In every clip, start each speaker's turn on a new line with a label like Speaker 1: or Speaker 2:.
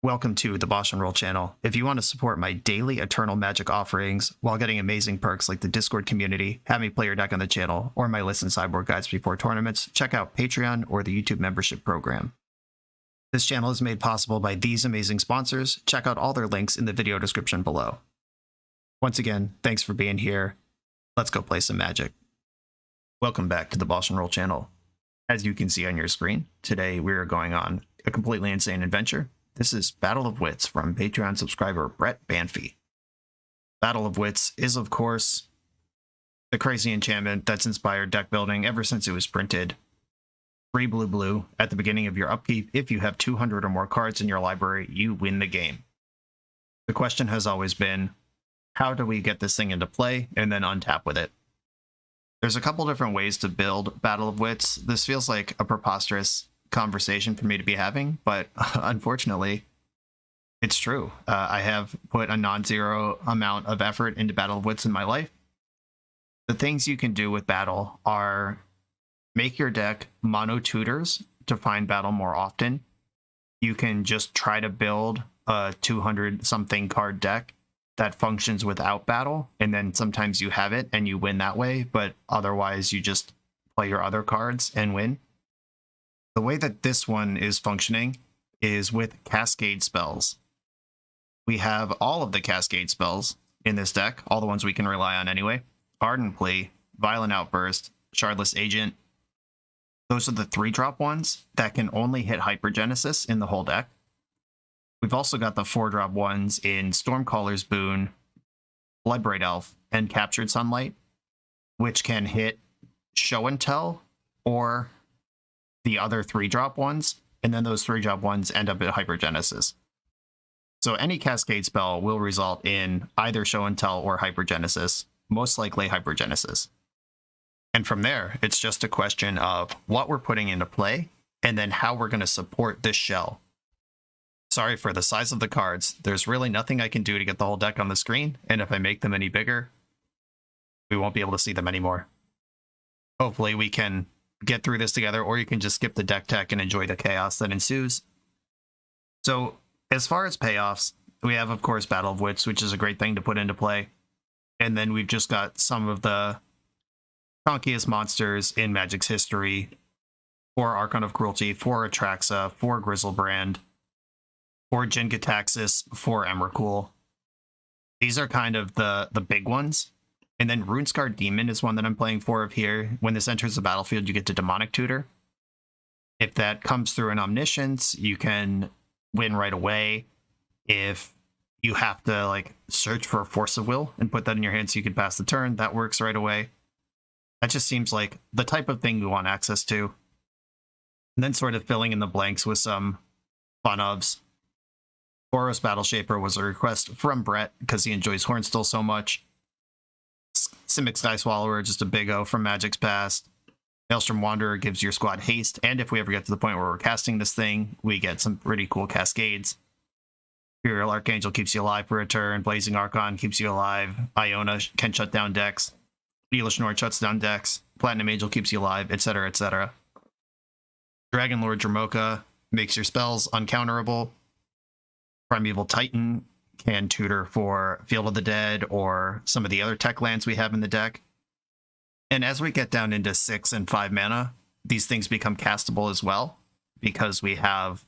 Speaker 1: Welcome to the BoshNRoll channel. If you want to support my daily Eternal Magic offerings while getting amazing perks like the Discord community, have me play your deck on the channel, or my list and sideboard guides before tournaments, check out Patreon or the YouTube membership program. This channel is made possible by these amazing sponsors. Check out all their links in the video description below. Once again, thanks for being here. Let's go play some Magic. Welcome back to the BoshNRoll channel. As you can see on your screen, today we are going on a completely insane adventure. This is Battle of Wits from Patreon subscriber Brett Banfi. Battle of Wits is, of course, the crazy enchantment that's inspired deck building ever since it was printed. 3 blue at the beginning of your upkeep. If you have 200 or more cards in your library, you win the game. The question has always been, how do we get this thing into play and then untap with it? There's a couple different ways to build Battle of Wits. This feels like a preposterous conversation for me to be having, but unfortunately it's true. I have put a non-zero amount of effort into Battle of Wits in my life. The things you can do with Battle are make your deck mono tutors to find Battle more often. You can just try to build a 200 something card deck that functions without Battle, and then sometimes you have it and you win that way, but otherwise you just play your other cards and win. The way that this one is functioning is with Cascade spells. We have all of the Cascade spells in this deck, all the ones we can rely on anyway. Ardent Plea, Violent Outburst, Shardless Agent. Those are the 3-drop ones that can only hit Hypergenesis in the whole deck. We've also got the 4-drop ones in Stormcaller's Boon, Bloodbraid Elf, and Captured Sunlight, which can hit Show and Tell or the other 3-drop ones, and then those 3-drop ones end up at Hypergenesis. So any Cascade spell will result in either Show and Tell or Hypergenesis, most likely Hypergenesis. And from there, it's just a question of what we're putting into play, and then how we're going to support this shell. Sorry for the size of the cards. There's really nothing I can do to get the whole deck on the screen, and if I make them any bigger, we won't be able to see them anymore. Hopefully we can get through this together, or you can just skip the deck tech and enjoy the chaos that ensues. So as far as payoffs, we have, of course, Battle of Wits, which is a great thing to put into play. And then we've just got some of the chunkiest monsters in Magic's history. 4 Archon of Cruelty, 4 Atraxa, 4 Grizzlebrand, 4 Jin-Gitaxias, 4 Emrakul. These are kind of the big ones. And then Runescarred Demon is one that I'm playing 4 of here. When this enters the battlefield, you get to Demonic Tutor. If that comes through an Omniscience, you can win right away. If you have to like search for a Force of Will and put that in your hand so you can pass the turn, that works right away. That just seems like the type of thing we want access to. And then sort of filling in the blanks with some fun ofs. Boros Battleshaper was a request from Brett because he enjoys Hornstill so much. Simic Sky Swallower, just a big O from Magic's past. Maelstrom Wanderer gives your squad haste, and if we ever get to the point where we're casting this thing, we get some pretty cool cascades. Imperial Archangel keeps you alive for a turn, Blazing Archon keeps you alive, Iona can shut down decks, Eilish Nord shuts down decks, Platinum Angel keeps you alive, etc., etc. Dragon Lord Dramoka makes your spells uncounterable. Primeval Titan can tutor for Field of the Dead or some of the other tech lands we have in the deck. And as we get down into 6 and 5 mana, these things become castable as well, because we have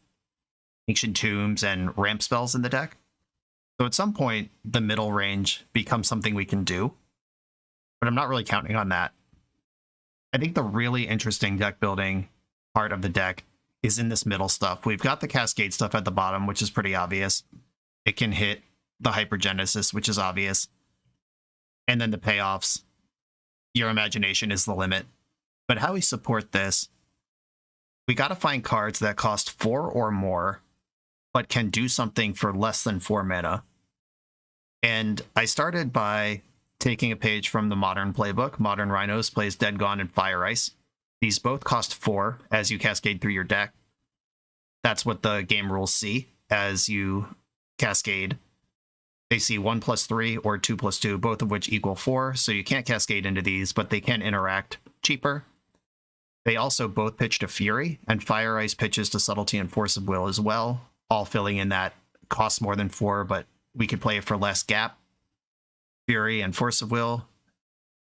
Speaker 1: Ancient Tombs and ramp spells in the deck. So at some point, the middle range becomes something we can do, but I'm not really counting on that. I think the really interesting deck building part of the deck is in this middle stuff. We've got the Cascade stuff at the bottom, which is pretty obvious. It can hit the Hypergenesis, which is obvious. And then the payoffs. Your imagination is the limit. But how we support this, we got to find cards that cost 4 or more, but can do something for less than 4 mana. And I started by taking a page from the Modern playbook. Modern Rhinos plays Dead Gone and Fire Ice. These both cost 4 as you cascade through your deck. That's what the game rules see as you cascade. They see 1+3 or 2+2, both of which equal 4, so you can't cascade into these, but they can interact cheaper. They also both pitch to Fury, and Fire Ice pitches to Subtlety and Force of Will as well, all filling in that costs more than 4, but we could play it for less gap. Fury and Force of Will,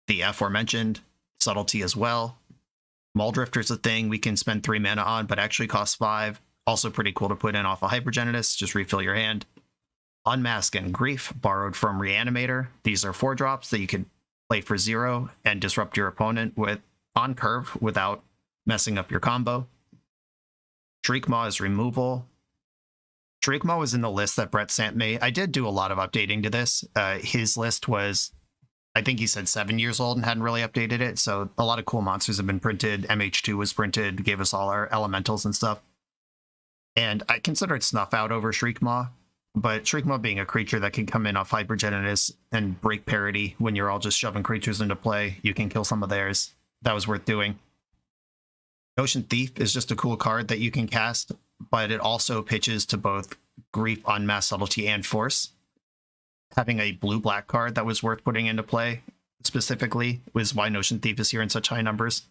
Speaker 1: the aforementioned, Subtlety as well. Muldrifter's a thing we can spend 3 mana on, but actually costs 5. Also pretty cool to put in off a Hypergenesis, just refill your hand. Unmask and Grief, borrowed from Reanimator. These are 4 drops that you can play for 0 and disrupt your opponent with on curve without messing up your combo. Shriekmaw is removal. Shriekmaw was in the list that Brett sent me. I did do a lot of updating to this. His list was, I think he said 7 years old and hadn't really updated it. So a lot of cool monsters have been printed. MH2 was printed, gave us all our elementals and stuff. And I considered Snuff out over Shriekmaw, but Shriekmaw being a creature that can come in off Hypergenesis and break parity when you're all just shoving creatures into play, you can kill some of theirs. That was worth doing. Ocean Thief is just a cool card that you can cast, but it also pitches to both Grief, Unmasked, Subtlety, and Force. Having a blue-black card that was worth putting into play specifically was why Ocean Thief is here in such high numbers.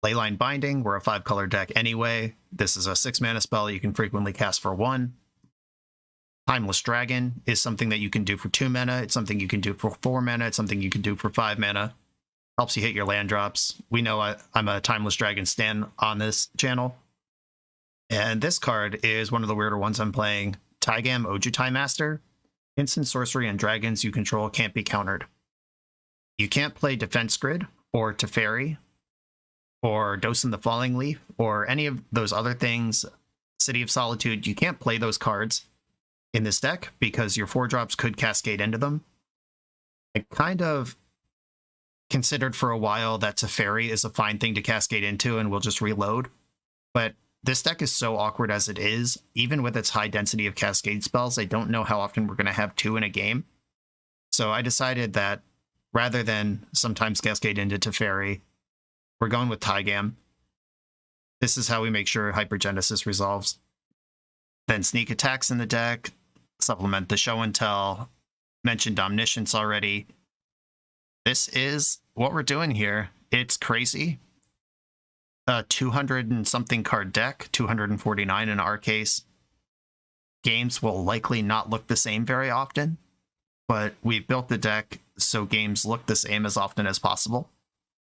Speaker 1: Leyline Binding, we're a 5-color deck anyway. This is a 6-mana spell you can frequently cast for 1. Timeless Dragon is something that you can do for 2 mana. It's something you can do for 4 mana. It's something you can do for 5 mana. Helps you hit your land drops. We know I'm a Timeless Dragon stan on this channel. And this card is one of the weirder ones I'm playing. Taigam Ojutai Master. Instant sorcery and dragons you control can't be countered. You can't play Defense Grid or Teferi or Dosen the Falling Leaf or any of those other things. City of Solitude, you can't play those cards in this deck because your 4-drops could cascade into them. I kind of considered for a while that Teferi is a fine thing to cascade into and we'll just reload. But this deck is so awkward as it is, even with its high density of cascade spells, I don't know how often we're going to have 2 in a game. So I decided that rather than sometimes cascade into Teferi, we're going with Taigam. This is how we make sure Hypergenesis resolves. Then Sneak Attacks in the deck, supplement the Show and Tell, mentioned Omniscience already. This is what we're doing here. It's crazy. 200 and something card deck, 249 in our case. Games will likely not look the same very often, but we've built the deck so games look the same as often as possible.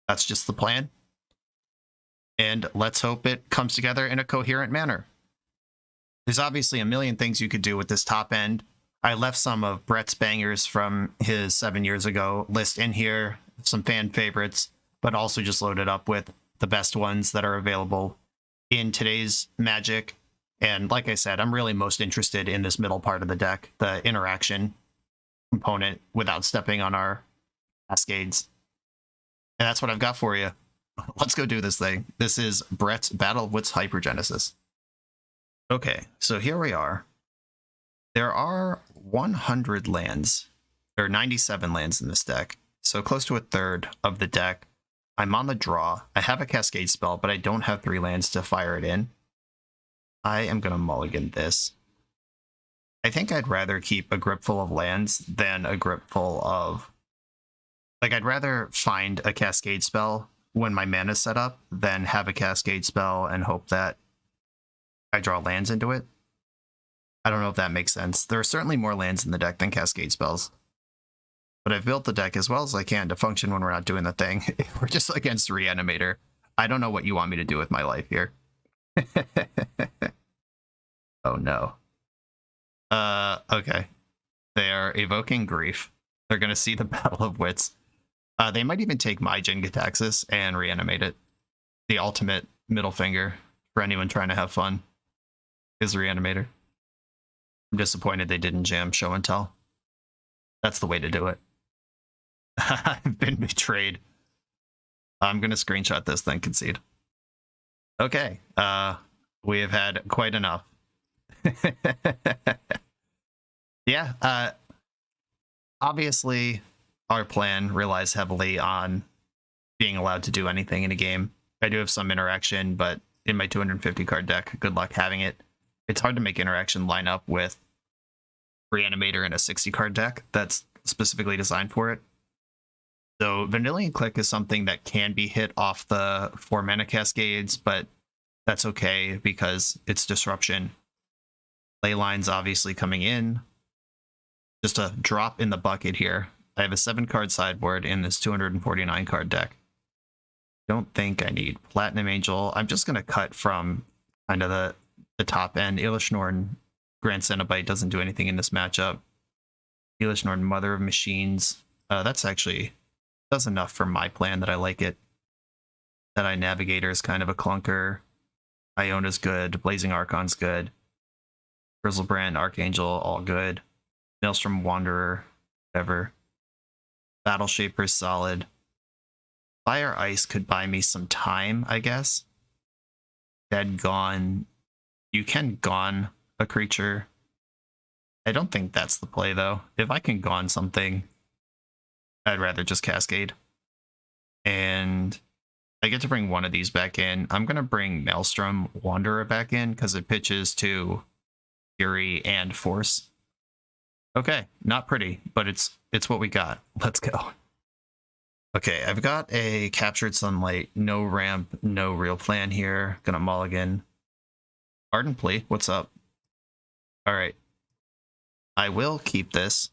Speaker 1: That's just the plan. And let's hope it comes together in a coherent manner. There's obviously a million things you could do with this top end. I left some of Brett's bangers from his 7 years ago list in here, some fan favorites, but also just loaded up with the best ones that are available in today's Magic. And like I said, I'm really most interested in this middle part of the deck, the interaction component without stepping on our Cascades. And that's what I've got for you. Let's go do this thing. This is Brett's Battle of Wits Hypergenesis. Okay, so here we are. There are 100 lands. There are 97 lands in this deck, so close to a third of the deck. I'm on the draw. I have a Cascade spell, but I don't have 3 lands to fire it in. I am going to mulligan this. I think I'd rather keep a grip full of lands than a grip full of... Like, I'd rather find a Cascade spell when my mana's set up than have a Cascade spell and hope that I draw lands into it. I don't know if that makes sense. There are certainly more lands in the deck than Cascade spells. But I've built the deck as well as I can to function when we're not doing the thing. We're just against Reanimator. I don't know what you want me to do with my life here. Oh no. Okay. They are evoking Grief. They're going to see the Battle of Wits. They might even take my Jin-Gitaxias and reanimate it. The ultimate middle finger for anyone trying to have fun is Reanimator. I'm disappointed they didn't jam Show and Tell. That's the way to do it. I've been betrayed. I'm going to screenshot this, then concede. Okay. We have had quite enough. Yeah. Obviously, our plan relies heavily on being allowed to do anything in a game. I do have some interaction, but in my 250 card deck, good luck having it. It's hard to make interaction line up with Reanimator in a 60 card deck that's specifically designed for it. So Vanillion Click is something that can be hit off the 4 mana Cascades, but that's okay because it's disruption. Leyline's obviously coming in. Just a drop in the bucket here. I have a 7-card sideboard in this 249-card deck. Don't think I need Platinum Angel. I'm just going to cut from kind of the top end. Eilish Norn, Grand Cenobite doesn't do anything in this matchup. Eilish Norn, Mother of Machines. That's actually does enough for my plan that I like it. Deadeye Navigator is kind of a clunker. Iona's good. Blazing Archon's good. Grizzlebrand, Archangel, all good. Maelstrom Wanderer, whatever. Battle Shaper's solid. Fire Ice could buy me some time, I guess. Dead Gone. You can Gone a creature. I don't think that's the play, though. If I can Gone something, I'd rather just Cascade. And I get to bring one of these back in. I'm going to bring Maelstrom Wanderer back in because it pitches to Fury and Force. Okay, not pretty, but it's what we got. Let's go. Okay, I've got a Captured Sunlight, no ramp, no real plan here. Gonna mulligan. Ardent Plea, what's up? Alright. I will keep this.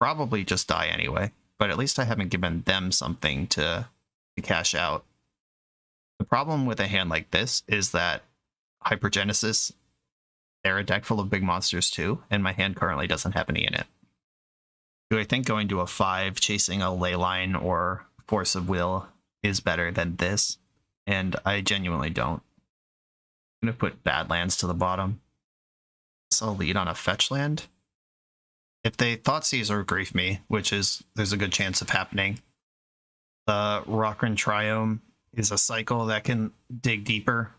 Speaker 1: Probably just die anyway, but at least I haven't given them something to cash out. The problem with a hand like this is that Hypergenesis, they're a deck full of big monsters too, and my hand currently doesn't have any in it. Do I think going to a 5, chasing a Leyline or Force of Will is better than this? And I genuinely don't. I'm going to put Badlands to the bottom. So I'll lead on a fetch land. If they Thoughtseize or Grief me, which is there's a good chance of happening, the Rockrin Triome is a cycle that can dig deeper.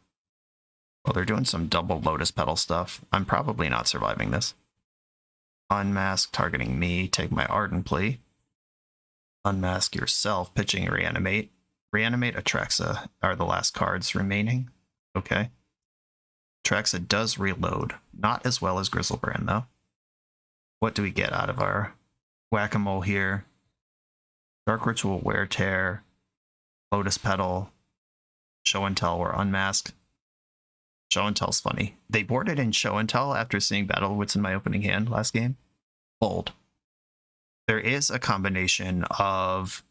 Speaker 1: Well, they're doing some double Lotus Petal stuff. I'm probably not surviving this. Unmask, targeting me, take my Ardent Plea. Unmask yourself, pitching Reanimate. Reanimate, Atraxa are the last cards remaining. Okay. Atraxa does reload. Not as well as Grizzlebrand, though. What do we get out of our whack-a-mole here? Dark Ritual, Wear Tear, Lotus Petal, Show and Tell, or Unmasked. Show and Tell's funny. They boarded in Show and Tell after seeing Battle Wits in my opening hand last game. Bold. There is a combination of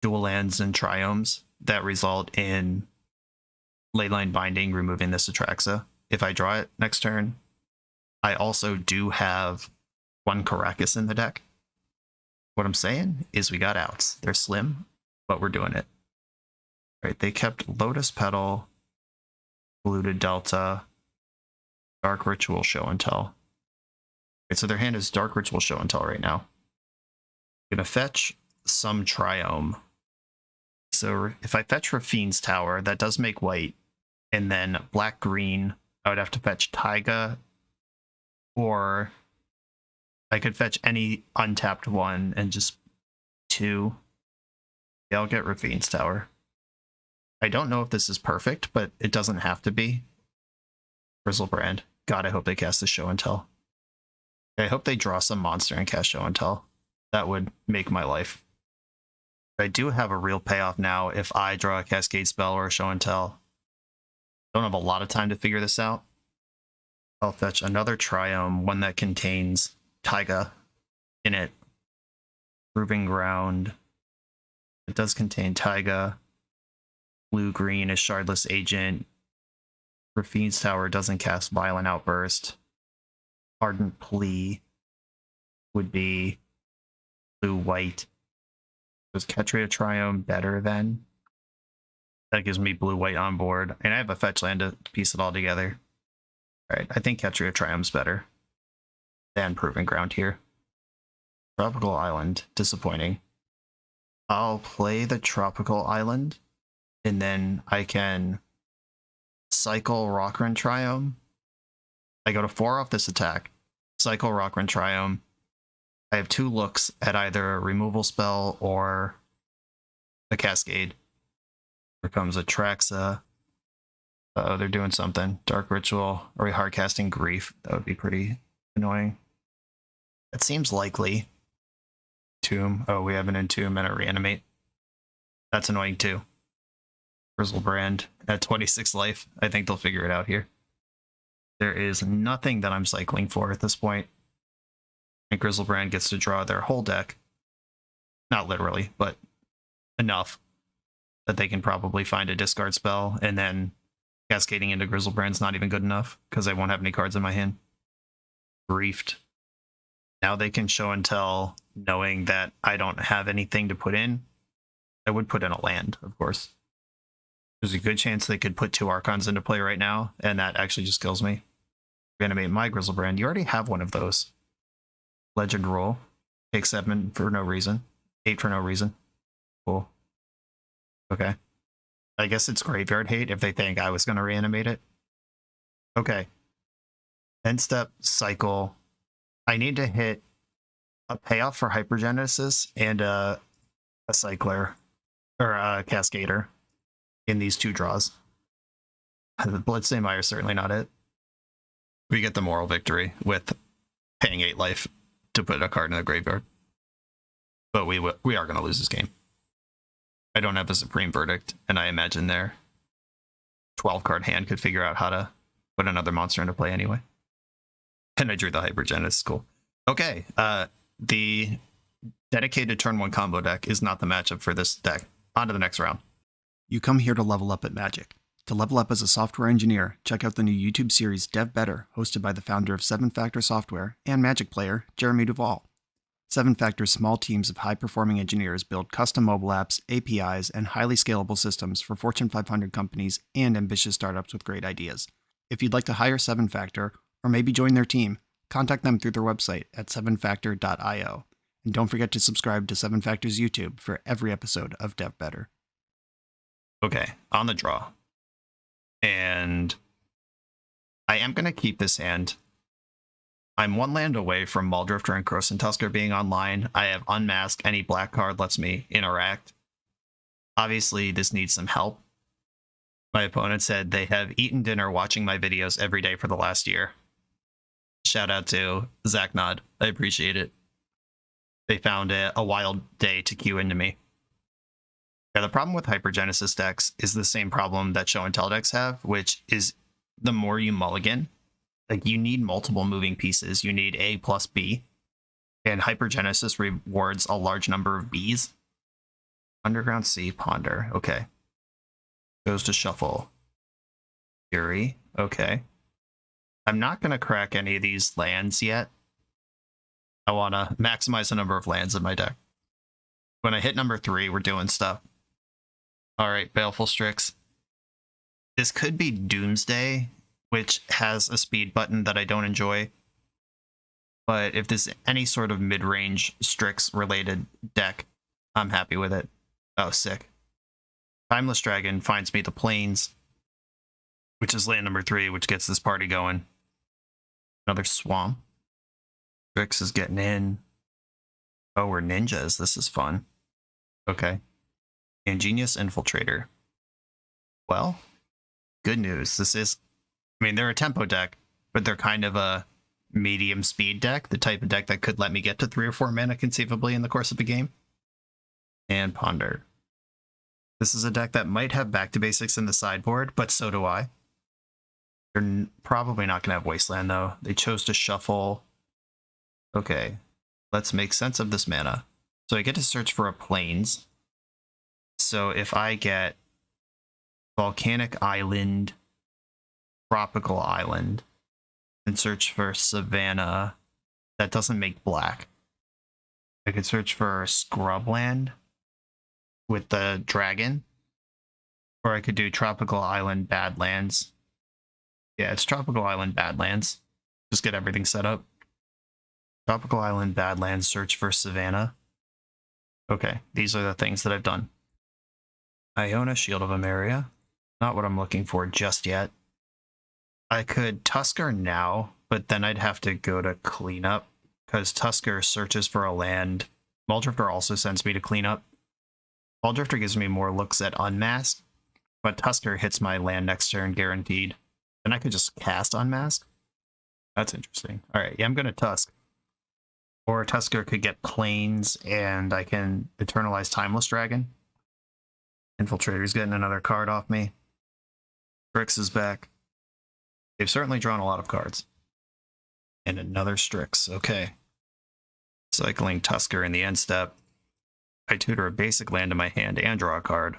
Speaker 1: dual lands and triomes that result in Leyline Binding, removing this Atraxa. If I draw it next turn, I also do have one Karakas in the deck. What I'm saying is we got outs. They're slim, but we're doing it. All right, they kept Lotus Petal, Polluted Delta, Dark Ritual, Show and Tell. Okay, so their hand is Dark Ritual, Show and Tell right now. I'm gonna fetch some Triome. So if I fetch Rafine's Tower, that does make white. And then black-green, I would have to fetch Taiga, or I could fetch any untapped one and just 2. Yeah, I'll get Rafine's Tower. I don't know if this is perfect, but it doesn't have to be. Grizzlebrand. God, I hope they cast the Show and Tell. I hope they draw some monster and cast Show and Tell. That would make my life. I do have a real payoff now if I draw a Cascade spell or a Show and Tell. Don't have a lot of time to figure this out. I'll fetch another Triome, one that contains Taiga in it. Proving Ground. It does contain Taiga. Blue-green is Shardless Agent. Rafine's Tower doesn't cast Violent Outburst. Ardent Plea would be blue-white. Was Ketria Triome better then? That gives me blue-white on board. And I have a fetch land to piece it all together. Alright, I think Ketria Triome's better than Proving Ground here. Tropical Island, disappointing. I'll play the Tropical Island, and then I can cycle Rockrin Triome. I go to 4 off this attack, cycle Rockrin Triome. I have 2 looks at either a removal spell or a Cascade. Here comes Atraxa. Uh-oh, they're doing something. Dark Ritual. Are we hard casting Grief? That would be pretty annoying. That seems likely. Tomb. Oh, we have an Entomb and a Reanimate. That's annoying too. Grizzlebrand at 26 life. I think they'll figure it out here. There is nothing that I'm cycling for at this point. And Grizzlebrand gets to draw their whole deck. Not literally, but enough that they can probably find a discard spell, and then cascading into Grizzlebrand's not even good enough because I won't have any cards in my hand. Briefed. Now they can show and tell, knowing that I don't have anything to put in. I would put in a land, of course. There's a good chance they could put 2 Archons into play right now, and that actually just kills me. Animate my Grizzlebrand. You already have one of those. Legend roll. Take 7 for no reason. 8 for no reason. Cool. Okay. I guess it's graveyard hate if they think I was going to reanimate it. Okay. End step, cycle. I need to hit a payoff for Hypergenesis and a cycler, or a cascader in these 2 draws. The Bloodstained Mire is certainly not it. We get the moral victory with paying 8 life to put a card in the graveyard. But we are going to lose this game. I don't have a Supreme Verdict, and I imagine their 12-card hand could figure out how to put another monster into play anyway. And I drew the Hypergenesis. Cool. Okay, the dedicated turn 1 combo deck is not the matchup for this deck. On to the next round. You come here to level up at Magic. To level up as a software engineer, check out the new YouTube series Dev Better, hosted by the founder of 7 Factor Software and Magic player, Jeremy Duvall. 7 Factor's small teams of high-performing engineers build custom mobile apps, APIs, and highly scalable systems for Fortune 500 companies and ambitious startups with great ideas. If you'd like to hire 7 Factor, or maybe join their team, contact them through their website at 7factor.io. And don't forget to subscribe to 7 Factor's YouTube for every episode of Dev Better. Okay, on the draw. And I am going to keep this hand. I'm 1 land away from Muldrifter and Croson Tusker being online. I have Unmasked. Any black card lets me interact. Obviously, this needs some help. My opponent said they have eaten dinner watching my videos every day for the last year. Shout out to Zach Nod. I appreciate it. They found a wild day to queue into me. Yeah, the problem with Hypergenesis decks is the same problem that Show and Tell decks have, which is the more you mulligan, like you need multiple moving pieces. You need A plus B, and Hypergenesis rewards a large number of Bs. Underground Sea, Ponder. Okay. Goes to Shuffle. Fury. Okay. I'm not going to crack any of these lands yet. I want to maximize the number of lands in my deck. When I hit number 3, we're doing stuff. Alright, Baleful Strix. This could be Doomsday, which has a speed button that I don't enjoy. But if there's any sort of mid-range Strix-related deck, I'm happy with it. Oh, sick. Timeless Dragon finds me the Plains, which is land number 3, which gets this party going. Another Swamp. Strix is getting in. Oh, we're ninjas. This is fun. Okay. Ingenious Infiltrator. Well, good news. This is... I mean, they're a tempo deck, but they're kind of a medium speed deck, the type of deck that could let me get to 3 or 4 mana conceivably in the course of a game. And Ponder. This is a deck that might have Back to Basics in the sideboard, but so do I. They're probably not going to have Wasteland, though. They chose to shuffle. Okay, let's make sense of this mana. So I get to search for a Plains. So if I get Volcanic Island, Tropical Island, and search for Savannah, that doesn't make black. I could search for Scrubland with the dragon, or I could do Tropical Island Badlands. Yeah, it's Tropical Island Badlands. Just get everything set up. Tropical Island Badlands, search for Savannah. Okay, these are the things that I've done. Iona, Shield of Emeria. Not what I'm looking for just yet. I could Tusker now, but then I'd have to go to cleanup, because Tusker searches for a land. Muldrifter also sends me to cleanup. Muldrifter gives me more looks at Unmask, but Tusker hits my land next turn guaranteed. And I could just cast Unmask? That's interesting. Alright, yeah, I'm going to Tusk. Or Tusker could get Plains, and I can Eternalize Timeless Dragon. Infiltrator's getting another card off me. Strix is back. They've certainly drawn a lot of cards. And another Strix. Okay. Cycling Tusker in the end step. I tutor a basic land in my hand and draw a card.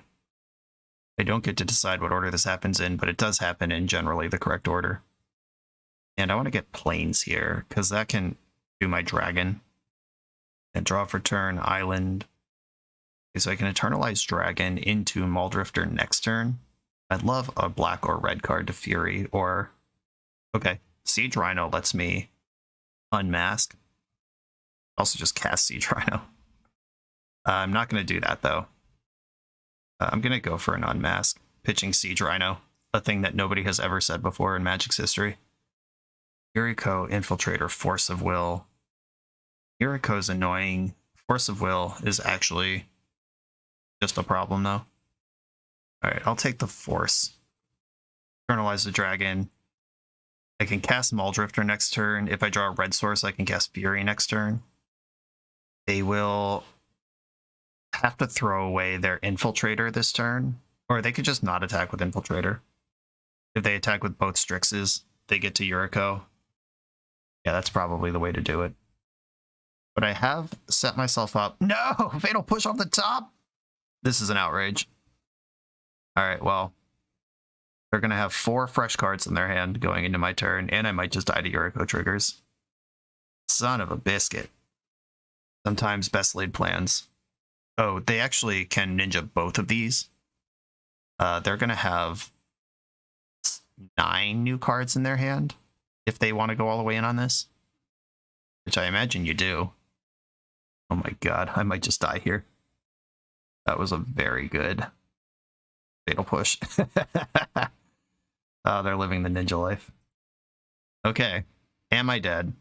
Speaker 1: I don't get to decide what order this happens in, but it does happen in generally the correct order. And I want to get plains here, because that can do my dragon. And draw for turn, island. Okay, so I can eternalize dragon into Muldrifter next turn. I'd love a black or red card to Fury, or... Okay, Siege Rhino lets me unmask. Also just cast Siege Rhino. I'm not going to do that, though. I'm going to go for an unmask. Pitching Siege Rhino, a thing that nobody has ever said before in Magic's history. Yuriko, Infiltrator, Force of Will. Yuriko's annoying. Force of Will is actually just a problem, though. Alright, I'll take the Force. Eternalize the Dragon. I can cast Muldrifter next turn. If I draw a red source, I can cast Fury next turn. They will have to throw away their Infiltrator this turn, or they could just not attack with Infiltrator. If they attack with both Strixes, they get to Yuriko. Yeah, that's probably the way to do it. But I have set myself up. No! Fatal Push off the top! This is an outrage. Alright, well. They're going to have 4 fresh cards in their hand going into my turn, and I might just die to Yuriko triggers. Son of a biscuit. Sometimes best laid plans. Oh, they actually can ninja both of these. They're going to have 9 new cards in their hand if they want to go all the way in on this. Which I imagine you do. Oh my god, I might just die here. That was a very good Fatal Push. Oh, they're living the ninja life. Okay, am I dead?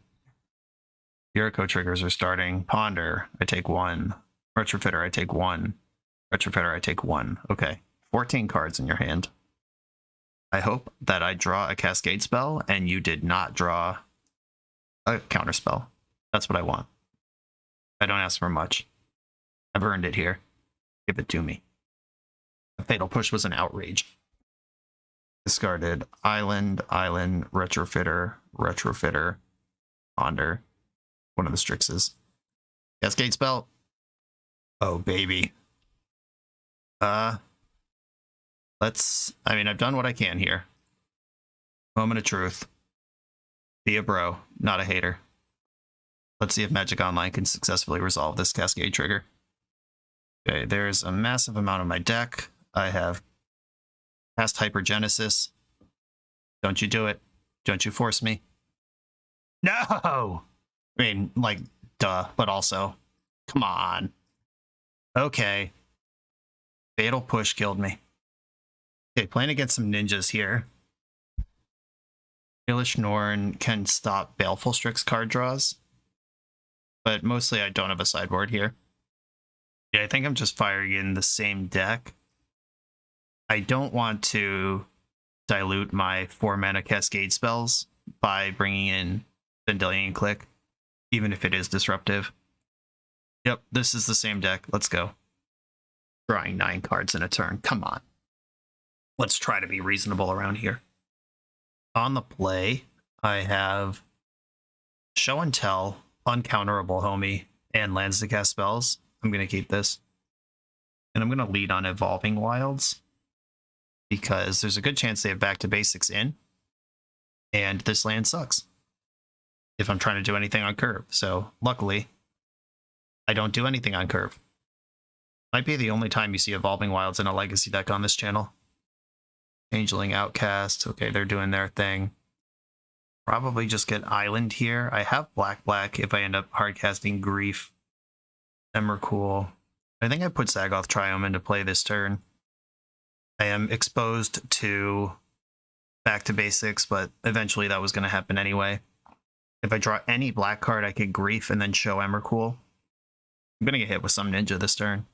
Speaker 1: Yuriko triggers are starting. Ponder, I take 1. Retrofitter, I take 1. Retrofitter, I take 1. Okay, 14 cards in your hand. I hope that I draw a Cascade spell and you did not draw a counter spell. That's what I want. I don't ask for much. I've earned it here. Give it to me. The Fatal Push was an outrage. Discarded Island, Retrofitter, Ponder. One of the Strixes. Cascade spell. Oh, baby. I mean, I've done what I can here. Moment of truth. Be a bro, not a hater. Let's see if Magic Online can successfully resolve this Cascade trigger. Okay, there's a massive amount of my deck. I have cast Hypergenesis. Don't you do it. Don't you force me. No! I mean, like, duh, but also, come on. Okay. Fatal Push killed me. Okay, playing against some ninjas here. Ilish Norn can stop Baleful Strix card draws, but mostly I don't have a sideboard here. Yeah, I think I'm just firing in the same deck. I don't want to dilute my 4-mana Cascade spells by bringing in Vendilion Click, even if it is disruptive. Yep, this is the same deck. Let's go. Drawing 9 cards in a turn. Come on. Let's try to be reasonable around here. On the play, I have Show and Tell, Uncounterable Homie, and lands to cast spells. I'm going to keep this. And I'm going to lead on Evolving Wilds, because there's a good chance they have Back to Basics in, and this land sucks if I'm trying to do anything on curve. So luckily, I don't do anything on curve. Might be the only time you see Evolving Wilds in a Legacy deck on this channel. Changeling Outcast. Okay, they're doing their thing. Probably just get Island here. I have black if I end up hardcasting Grief. Emrakul. I think I put Zagoth Triome into play this turn. I am exposed to Back to Basics, but eventually that was going to happen anyway. If I draw any black card, I could Grief and then show Emrakul. I'm going to get hit with some ninja this turn.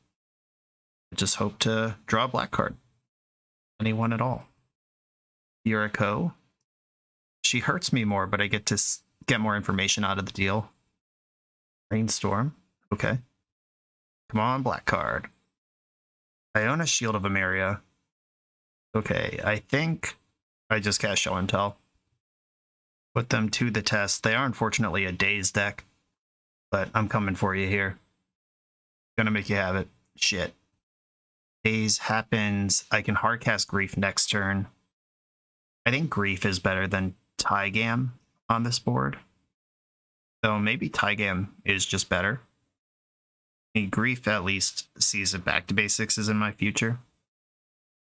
Speaker 1: I just hope to draw a black card. Anyone at all. Yuriko. She hurts me more, but I get to get more information out of the deal. Rainstorm. Okay. Come on, black card. I own a Shield of Emeria. Okay, I think I just cast Show and Tell. Put them to the test. They are unfortunately a Daze deck, but I'm coming for you here. Gonna make you have it. Shit. Daze happens. I can hardcast Grief next turn. I think Grief is better than Tygam on this board. So maybe Tygam is just better. I mean, Grief at least sees it back to basics is in my future.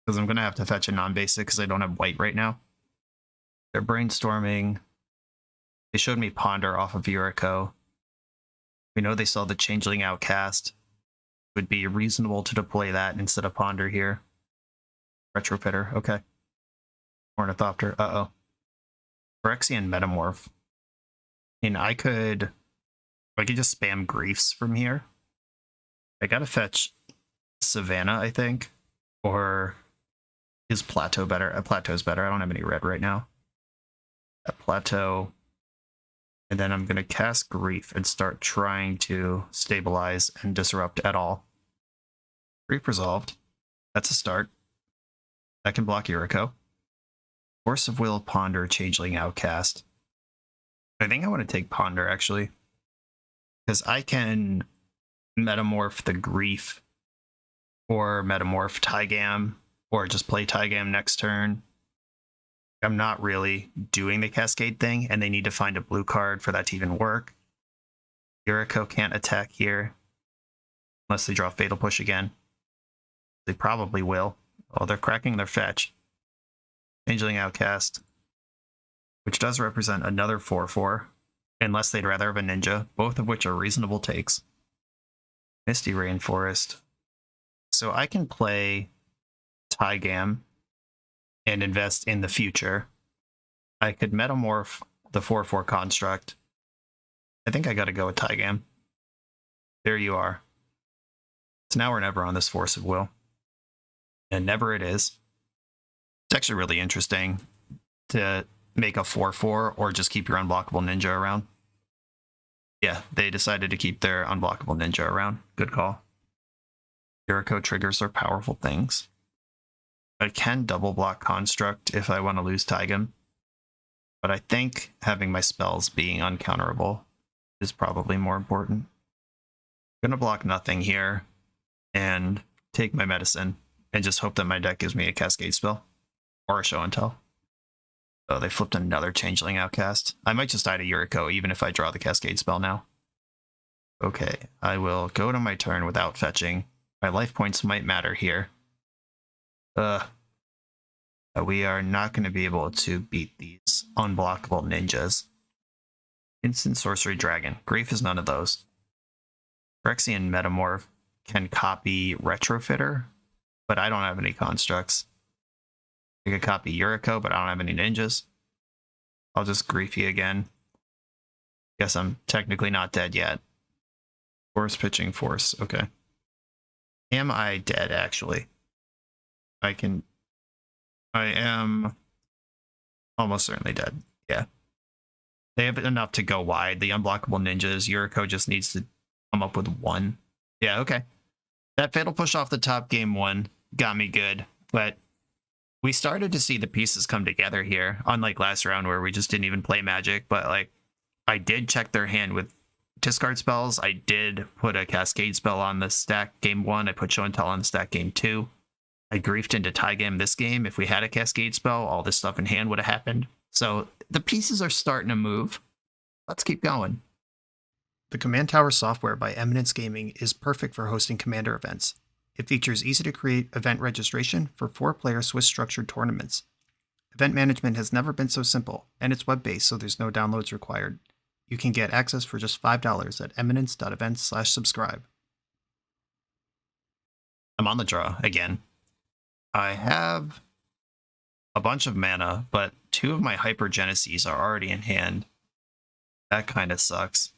Speaker 1: Because I'm going to have to fetch a non-basic because I don't have white right now. They're brainstorming. They showed me Ponder off of Yuriko. We know they saw the Changeling Outcast. It would be reasonable to deploy that instead of Ponder here. Retrofitter, okay. Ornithopter, uh-oh. Phyrexian Metamorph. I mean, I could just spam Griefs from here. I gotta fetch Savannah, I think. Or is Plateau better? Plateau's better. I don't have any red right now. At Plateau. And then I'm gonna cast Grief and start trying to stabilize and disrupt at all. Grief resolved. That's a start. That can block Yuriko. Force of Will, Ponder, Changeling Outcast. I think I want to take Ponder, actually. Because I can metamorph the Grief, or metamorph Tygam, or just play Tygam next turn. I'm not really doing the Cascade thing, and they need to find a blue card for that to even work. Yuriko can't attack here, unless they draw Fatal Push again. They probably will. Oh, they're cracking their fetch. Changeling Outcast, which does represent another 4/4, unless they'd rather have a Ninja, both of which are reasonable takes. Misty Rainforest. So I can play Tygam and invest in the future. I could metamorph the 4/4 construct. I think I gotta go with Tygam. There you are. It's now or never on this Force of Will. And never it is. It's actually really interesting to make a 4/4 or just keep your unblockable ninja around. Yeah, they decided to keep their unblockable ninja around. Good call. Yuriko triggers are powerful things. I can double block Construct if I want to lose Tygam, but I think having my spells being uncounterable is probably more important. I'm gonna block nothing here and take my medicine and just hope that my deck gives me a Cascade spell. Or a Show and Tell. Oh, they flipped another Changeling Outcast. I might just die to Yuriko, even if I draw the Cascade spell now. Okay, I will go to my turn without fetching. My life points might matter here. We are not going to be able to beat these unblockable ninjas. Instant Sorcery Dragon. Grief is none of those. Phyrexian Metamorph can copy Retrofitter, but I don't have any constructs. I could copy Yuriko, but I don't have any ninjas. I'll just grief you again. Guess I'm technically not dead yet. Force pitching force. Okay. Am I dead, actually? I am almost certainly dead. Yeah. They have enough to go wide. The unblockable ninjas. Yuriko just needs to come up with one. Yeah, okay. That Fatal Push off the top game one got me good, but we started to see the pieces come together here, unlike last round where we just didn't even play Magic, but like I did check their hand with discard spells. I did put a Cascade spell on the stack game one. I put Show and Tell on the stack game two. I griefed into Tygam this game. If we had a Cascade spell, all this stuff in hand would have happened. So the pieces are starting to move. Let's keep going. The Command Tower software by Eminence Gaming is perfect for hosting Commander events. It features easy-to-create event registration for 4-player Swiss-structured tournaments. Event management has never been so simple, and it's web-based, so there's no downloads required. You can get access for just $5 at eminence.events/subscribe. I'm on the draw again. I have a bunch of mana, but 2 of my Hypergenesis are already in hand. That kind of sucks.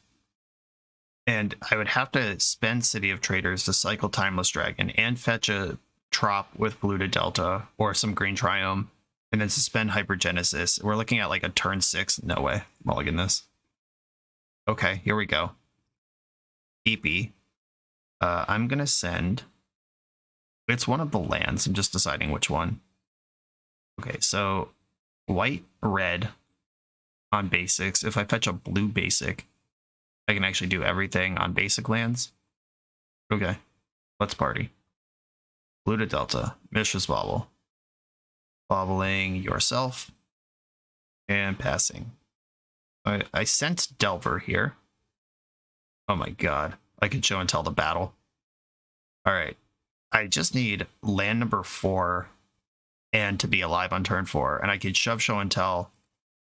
Speaker 1: And I would have to spend City of Traders to cycle Timeless Dragon and fetch a Trop with Blue to Delta or some Green Triome and then suspend Hypergenesis. We're looking at like a turn 6. No way. Mulligan this. Okay, here we go. EP. I'm going to send... It's one of the lands. I'm just deciding which one. Okay, so white, red. on basics. If I fetch a blue basic, I can actually do everything on basic lands. Okay, let's party. Blue to Delta, Mishra's Bobble. Bobbling yourself. And passing. I sent Delver here. Oh my god. I could show and tell the battle. Alright. I just need land number 4 and to be alive on turn 4. And I could shove show and tell.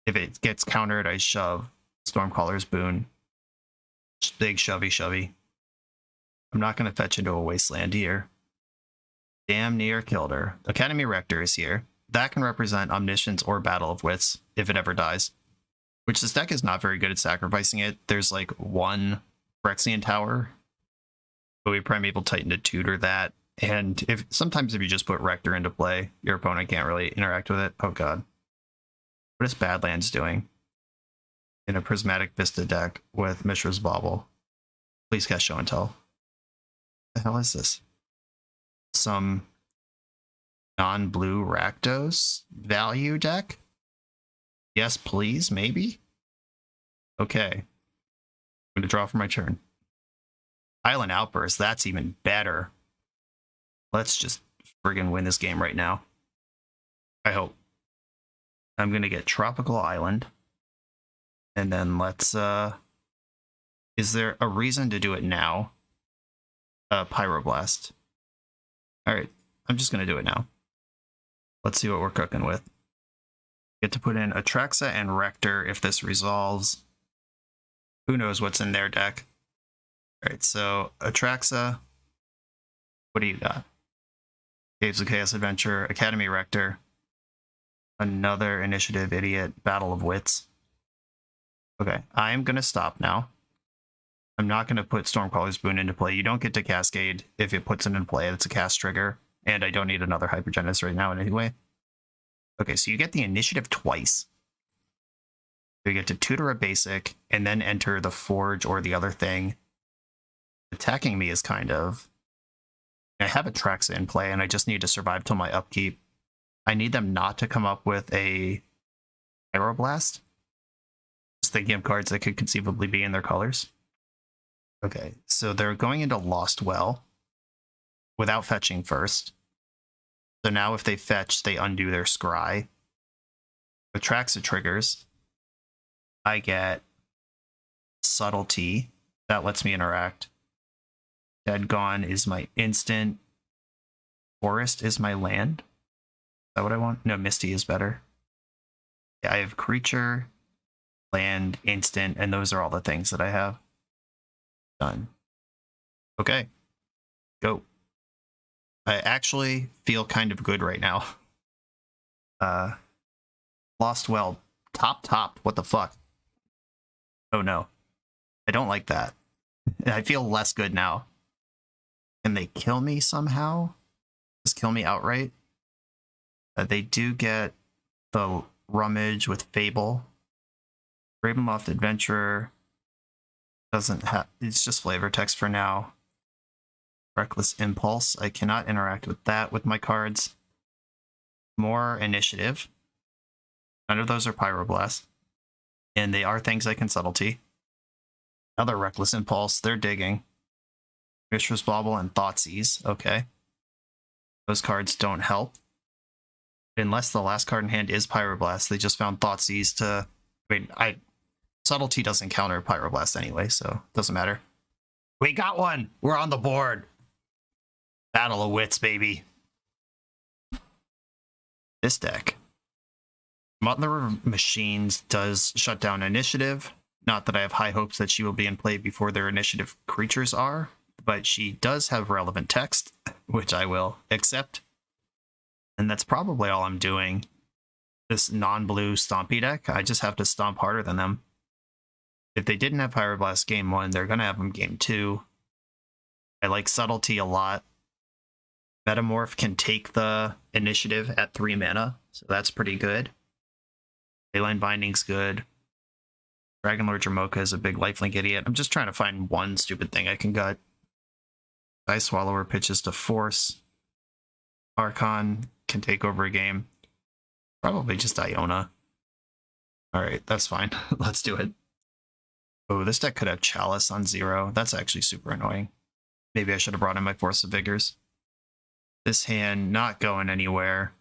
Speaker 1: If it gets countered, I shove Stormcaller's Boon. Big shovey. I'm not going to fetch into a wasteland here. Damn near killed her. Academy Rector is here. That can represent Omniscience or Battle of Wits, if it ever dies. Which this deck is not very good at sacrificing it. There's like one Phyrexian Tower, but we Primeval Titan to tutor that. And sometimes if you just put Rector into play, your opponent can't really interact with it. Oh god. What is Badlands doing? In a Prismatic Vista deck with Mishra's Bauble. Please cast Show and Tell. What the hell is this? Some non-blue Rakdos value deck? Yes, please, maybe? Okay. I'm going to draw for my turn. Island Outburst, that's even better. Let's just friggin' win this game right now. I hope. I'm going to get Tropical Island. And then let's, is there a reason to do it now? Pyroblast. Alright, I'm just going to do it now. Let's see what we're cooking with. Get to put in Atraxa and Rector if this resolves. Who knows what's in their deck? Alright, so Atraxa. What do you got? Caves of Chaos Adventure, Academy Rector. Another Initiative Idiot, Battle of Wits. Okay, I am going to stop now. I'm not going to put Stormcaller's Boon into play. You don't get to Cascade if it puts it in play. It's a cast trigger. And I don't need another Hypergenesis right now in any way. Okay, so you get the initiative twice. You get to tutor a basic, and then enter the Forge or the other thing. Attacking me is kind of... I have Atraxa in play, and I just need to survive till my upkeep. I need them not to come up with a Pyroblast. Just thinking of cards that could conceivably be in their colors. Okay, so they're going into Lost Well without fetching first. So now if they fetch, they undo their scry. Atraxa triggers. I get Subtlety. That lets me interact. Dead Gone is my instant. Forest is my land. Is that what I want? No, Misty is better. Yeah, I have creature, land, instant, and those are all the things that I have. Done. Okay. Go. I actually feel kind of good right now. Lost Well. Top. What the fuck? Oh no. I don't like that. I feel less good now. Can they kill me somehow? Just kill me outright? They do get the Rummage with Fable. Ravenloft Adventurer doesn't have... It's just flavor text for now. Reckless Impulse. I cannot interact with that with my cards. More Initiative. None of those are Pyroblast. And they are things I can Subtlety. Another Reckless Impulse. They're digging. Mishra's Bauble and Thoughtseize. Okay. Those cards don't help. Unless the last card in hand is Pyroblast. They just found Thoughtseize to... I mean, Subtlety doesn't counter Pyroblast anyway, so it doesn't matter. We got one! We're on the board! Battle of Wits, baby. This deck. Mother of Machines does shut down initiative. Not that I have high hopes that she will be in play before their initiative creatures are, but she does have relevant text, which I will accept. And that's probably all I'm doing. This non-blue Stompy deck, I just have to stomp harder than them. If they didn't have Pyroblast game 1, they're going to have them game 2. I like Subtlety a lot. Metamorph can take the initiative at 3 mana, so that's pretty good. Leyline Binding's good. Dragonlord Jamoka is a big lifelink idiot. I'm just trying to find one stupid thing I can gut. Ice Swallower pitches to Force. Archon can take over a game. Probably just Iona. All right, that's fine. Let's do it. Oh, this deck could have Chalice on 0. That's actually super annoying. Maybe I should have brought in my Force of Vigors. This hand not going anywhere.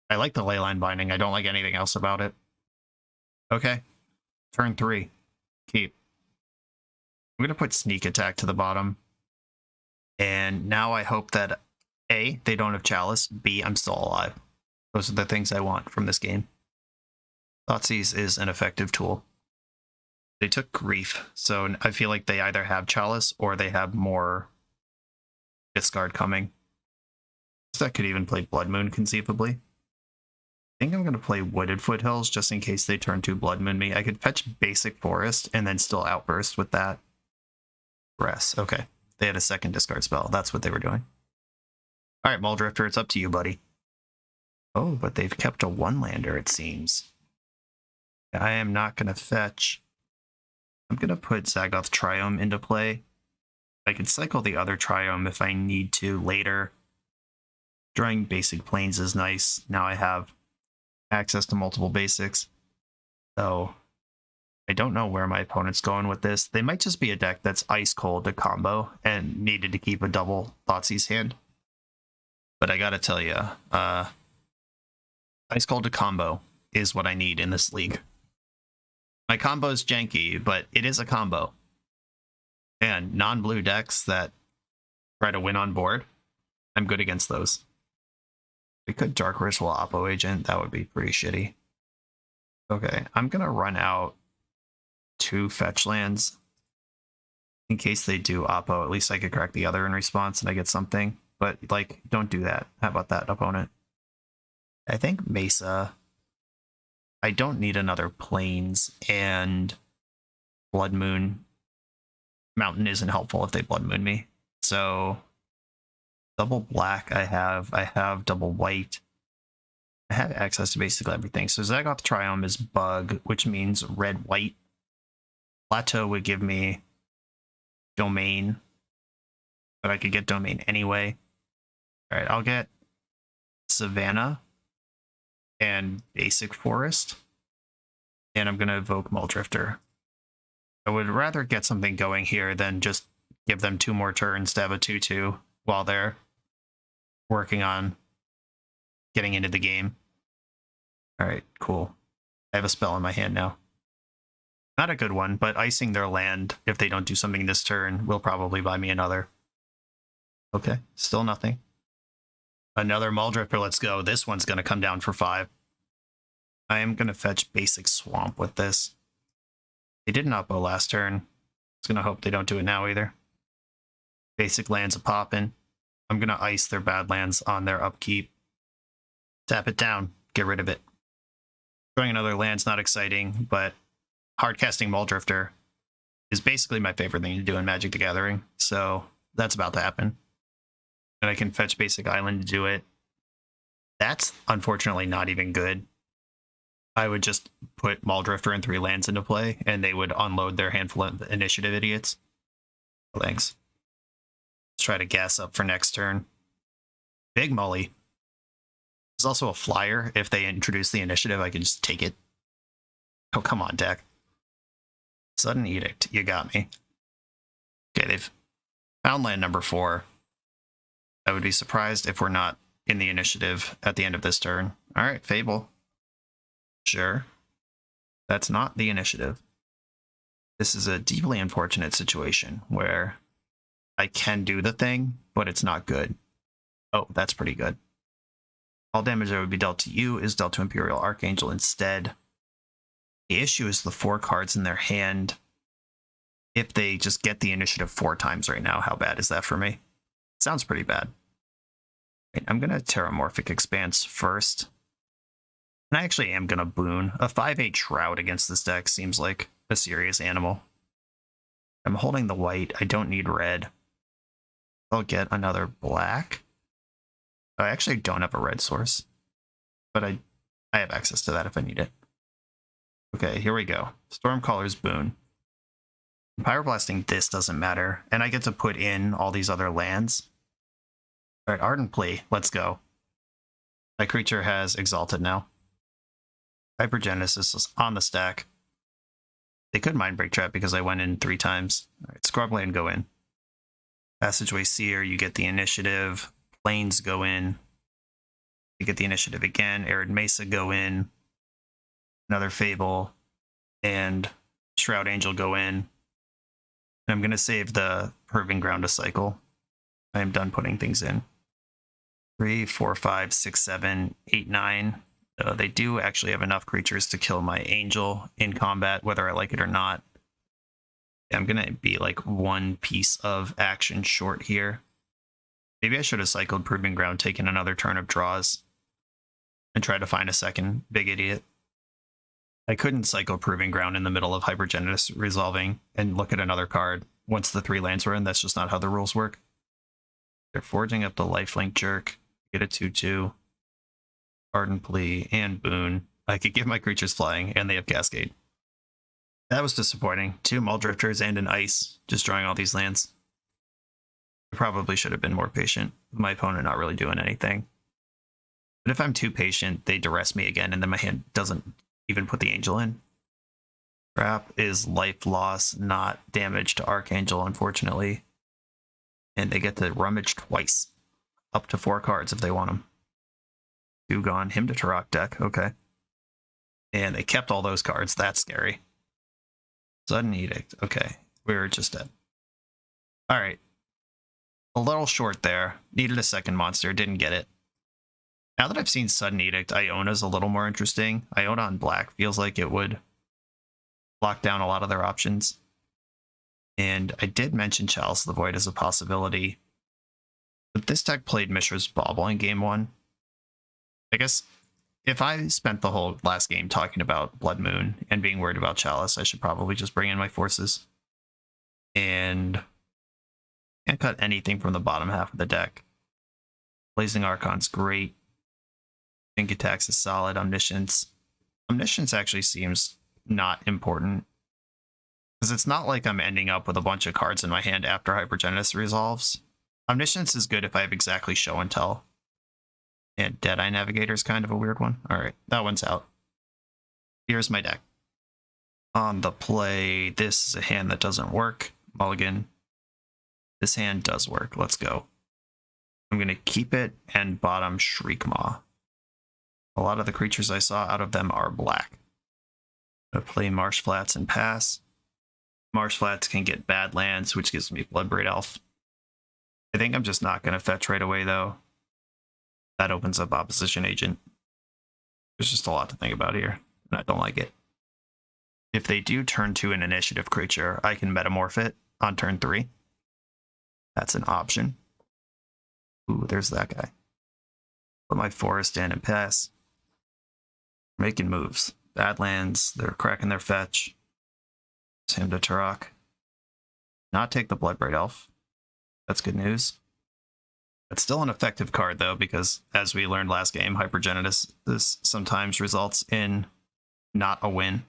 Speaker 1: I like the Leyline Binding. I don't like anything else about it. Okay. Turn 3. Keep. I'm going to put Sneak Attack to the bottom. And now I hope that A, they don't have Chalice. B, I'm still alive. Those are the things I want from this game. Thoughtseize is an effective tool. They took Grief, so I feel like they either have Chalice or they have more discard coming. This deck could even play Blood Moon conceivably. I think I'm going to play Wooded Foothills just in case they turn to Blood Moon me. I could fetch Basic Forest and then still Outburst with that. Rest. Okay. They had a second discard spell. That's what they were doing. All right, Muldrifter, it's up to you, buddy. Oh, but they've kept a one-lander, it seems. I am not going to fetch. I'm going to put Zagoth Triome into play. I can cycle the other Triome if I need to later. Drawing basic planes is nice. Now I have access to multiple basics. So I don't know where my opponent's going with this. They might just be a deck that's ice cold to combo and needed to keep a double Thoughtseize hand. But I gotta tell you, ice cold to combo is what I need in this league. My combo is janky, but it is a combo. And non-blue decks that try to win on board, I'm good against those. We could Dark Ritual Oppo Agent. That would be pretty shitty. Okay, I'm going to run out 2 fetch lands. In case they do Oppo, at least I could correct the other in response and I get something. But, like, don't do that. How about that, opponent? I think Mesa. I don't need another Plains, and Blood Moon. Mountain isn't helpful if they Blood Moon me. So double black I have double white. I have access to basically everything. So Zagoth Triome is bug, which means red-white. Plateau would give me Domain, but I could get Domain anyway. All right, I'll get Savannah and Basic Forest, and I'm going to evoke Muldrifter. I would rather get something going here than just give them 2 more turns to have a 2/2 while they're working on getting into the game. All right, cool. I have a spell in my hand now. Not a good one, but icing their land, if they don't do something this turn, will probably buy me another. Okay, still nothing. Another Muldrifter, let's go. This one's going to come down for 5. I am going to fetch Basic Swamp with this. They did not Oppo last turn. I was going to hope they don't do it now either. Basic lands a poppin'. I'm going to ice their bad lands on their upkeep. Tap it down. Get rid of it. Drawing another land's not exciting, but hardcasting Muldrifter is basically my favorite thing to do in Magic the Gathering, so that's about to happen. And I can fetch Basic Island to do it. That's unfortunately not even good. I would just put Muldrifter and 3 lands into play, and they would unload their handful of initiative idiots. Thanks. Let's try to gas up for next turn. Big Mully. There's also a flyer. If they introduce the initiative, I can just take it. Oh, come on, deck. Sudden Edict. You got me. Okay, they've found land number 4. I would be surprised if we're not in the initiative at the end of this turn. All right, Fable. Sure. That's not the initiative. This is a deeply unfortunate situation where I can do the thing, but it's not good. Oh, that's pretty good. All damage that would be dealt to you is dealt to Imperial Archangel instead. The issue is the 4 cards in their hand. If they just get the initiative 4 times right now, how bad is that for me? Sounds pretty bad. Right, I'm going to Terramorphic Expanse first. And I actually am going to boon. A 5/8 Shroud against this deck seems like a serious animal. I'm holding the white. I don't need red. I'll get another black. I actually don't have a red source, but I have access to that if I need it. Okay, here we go. Stormcaller's boon. Pyroblasting this doesn't matter, and I get to put in all these other lands. All right, Ardent Plea, let's go. My creature has Exalted now. Hypergenesis is on the stack. They could Mind Break Trap because I went in 3 times. All right, Scrubland go in. Passageway Seer, you get the initiative. Plains go in. You get the initiative again. Arid Mesa go in. Another Fable. And Shroud Angel go in. And I'm going to save the Proving Ground to cycle. I am done putting things in. 3, 4, 5, 6, 7, 8, 9. They do actually have enough creatures to kill my Angel in combat, whether I like it or not. I'm going to be like 1 piece of action short here. Maybe I should have cycled Proving Ground, taken another turn of draws, and tried to find a second big idiot. I couldn't cycle Proving Ground in the middle of Hypergenesis resolving and look at another card once the 3 lands were in. That's just not how the rules work. They're forging up the Lifelink Jerk. Get a 2/2. Ardent Plea and Boon. I could give my creatures flying, and they have Cascade. That was disappointing. 2 Muldrifters and an Ice, just drawing all these lands. I probably should have been more patient. My opponent not really doing anything. But if I'm too patient, they duress me again, and then my hand doesn't even put the Angel in. Trap is life loss, not damage to Archangel, unfortunately. And they get to rummage twice. Up to 4 cards if they want them. 2 gone. Him to Tarok deck. Okay. And they kept all those cards. That's scary. Sudden Edict. Okay. We were just dead. Alright. A little short there. Needed a second monster. Didn't get it. Now that I've seen Sudden Edict, Iona's a little more interesting. Iona on black feels like it would lock down a lot of their options. And I did mention Chalice of the Void as a possibility. But this deck played Mishra's Bauble in game 1. I guess if I spent the whole last game talking about Blood Moon and being worried about Chalice, I should probably just bring in my forces. And can't cut anything from the bottom half of the deck. Blazing Archon's great. Think Attacks is solid. Omniscience. Omniscience actually seems not important. Because it's not like I'm ending up with a bunch of cards in my hand after Hypergenesis resolves. Omniscience is good if I have exactly Show and Tell. And Deadeye Navigator is kind of a weird one. Alright, that one's out. Here's my deck. On the play, this is a hand that doesn't work. Mulligan. This hand does work. Let's go. I'm going to keep it and bottom Shriekmaw. A lot of the creatures I saw out of them are black. I'm going to play Marsh Flats and pass. Marsh Flats can get bad lands, which gives me Bloodbraid Elf. I think I'm just not going to fetch right away, though. That opens up Opposition Agent. There's just a lot to think about here, and I don't like it. If they do turn to an initiative creature, I can Metamorph it on turn 3. That's an option. Ooh, there's that guy. Put my forest in and pass. Making moves. Badlands, they're cracking their fetch. Him to Turok. Not take the Bloodbraid Elf. That's good news. It's still an effective card, though, because as we learned last game, Hypergenesis this sometimes results in not a win.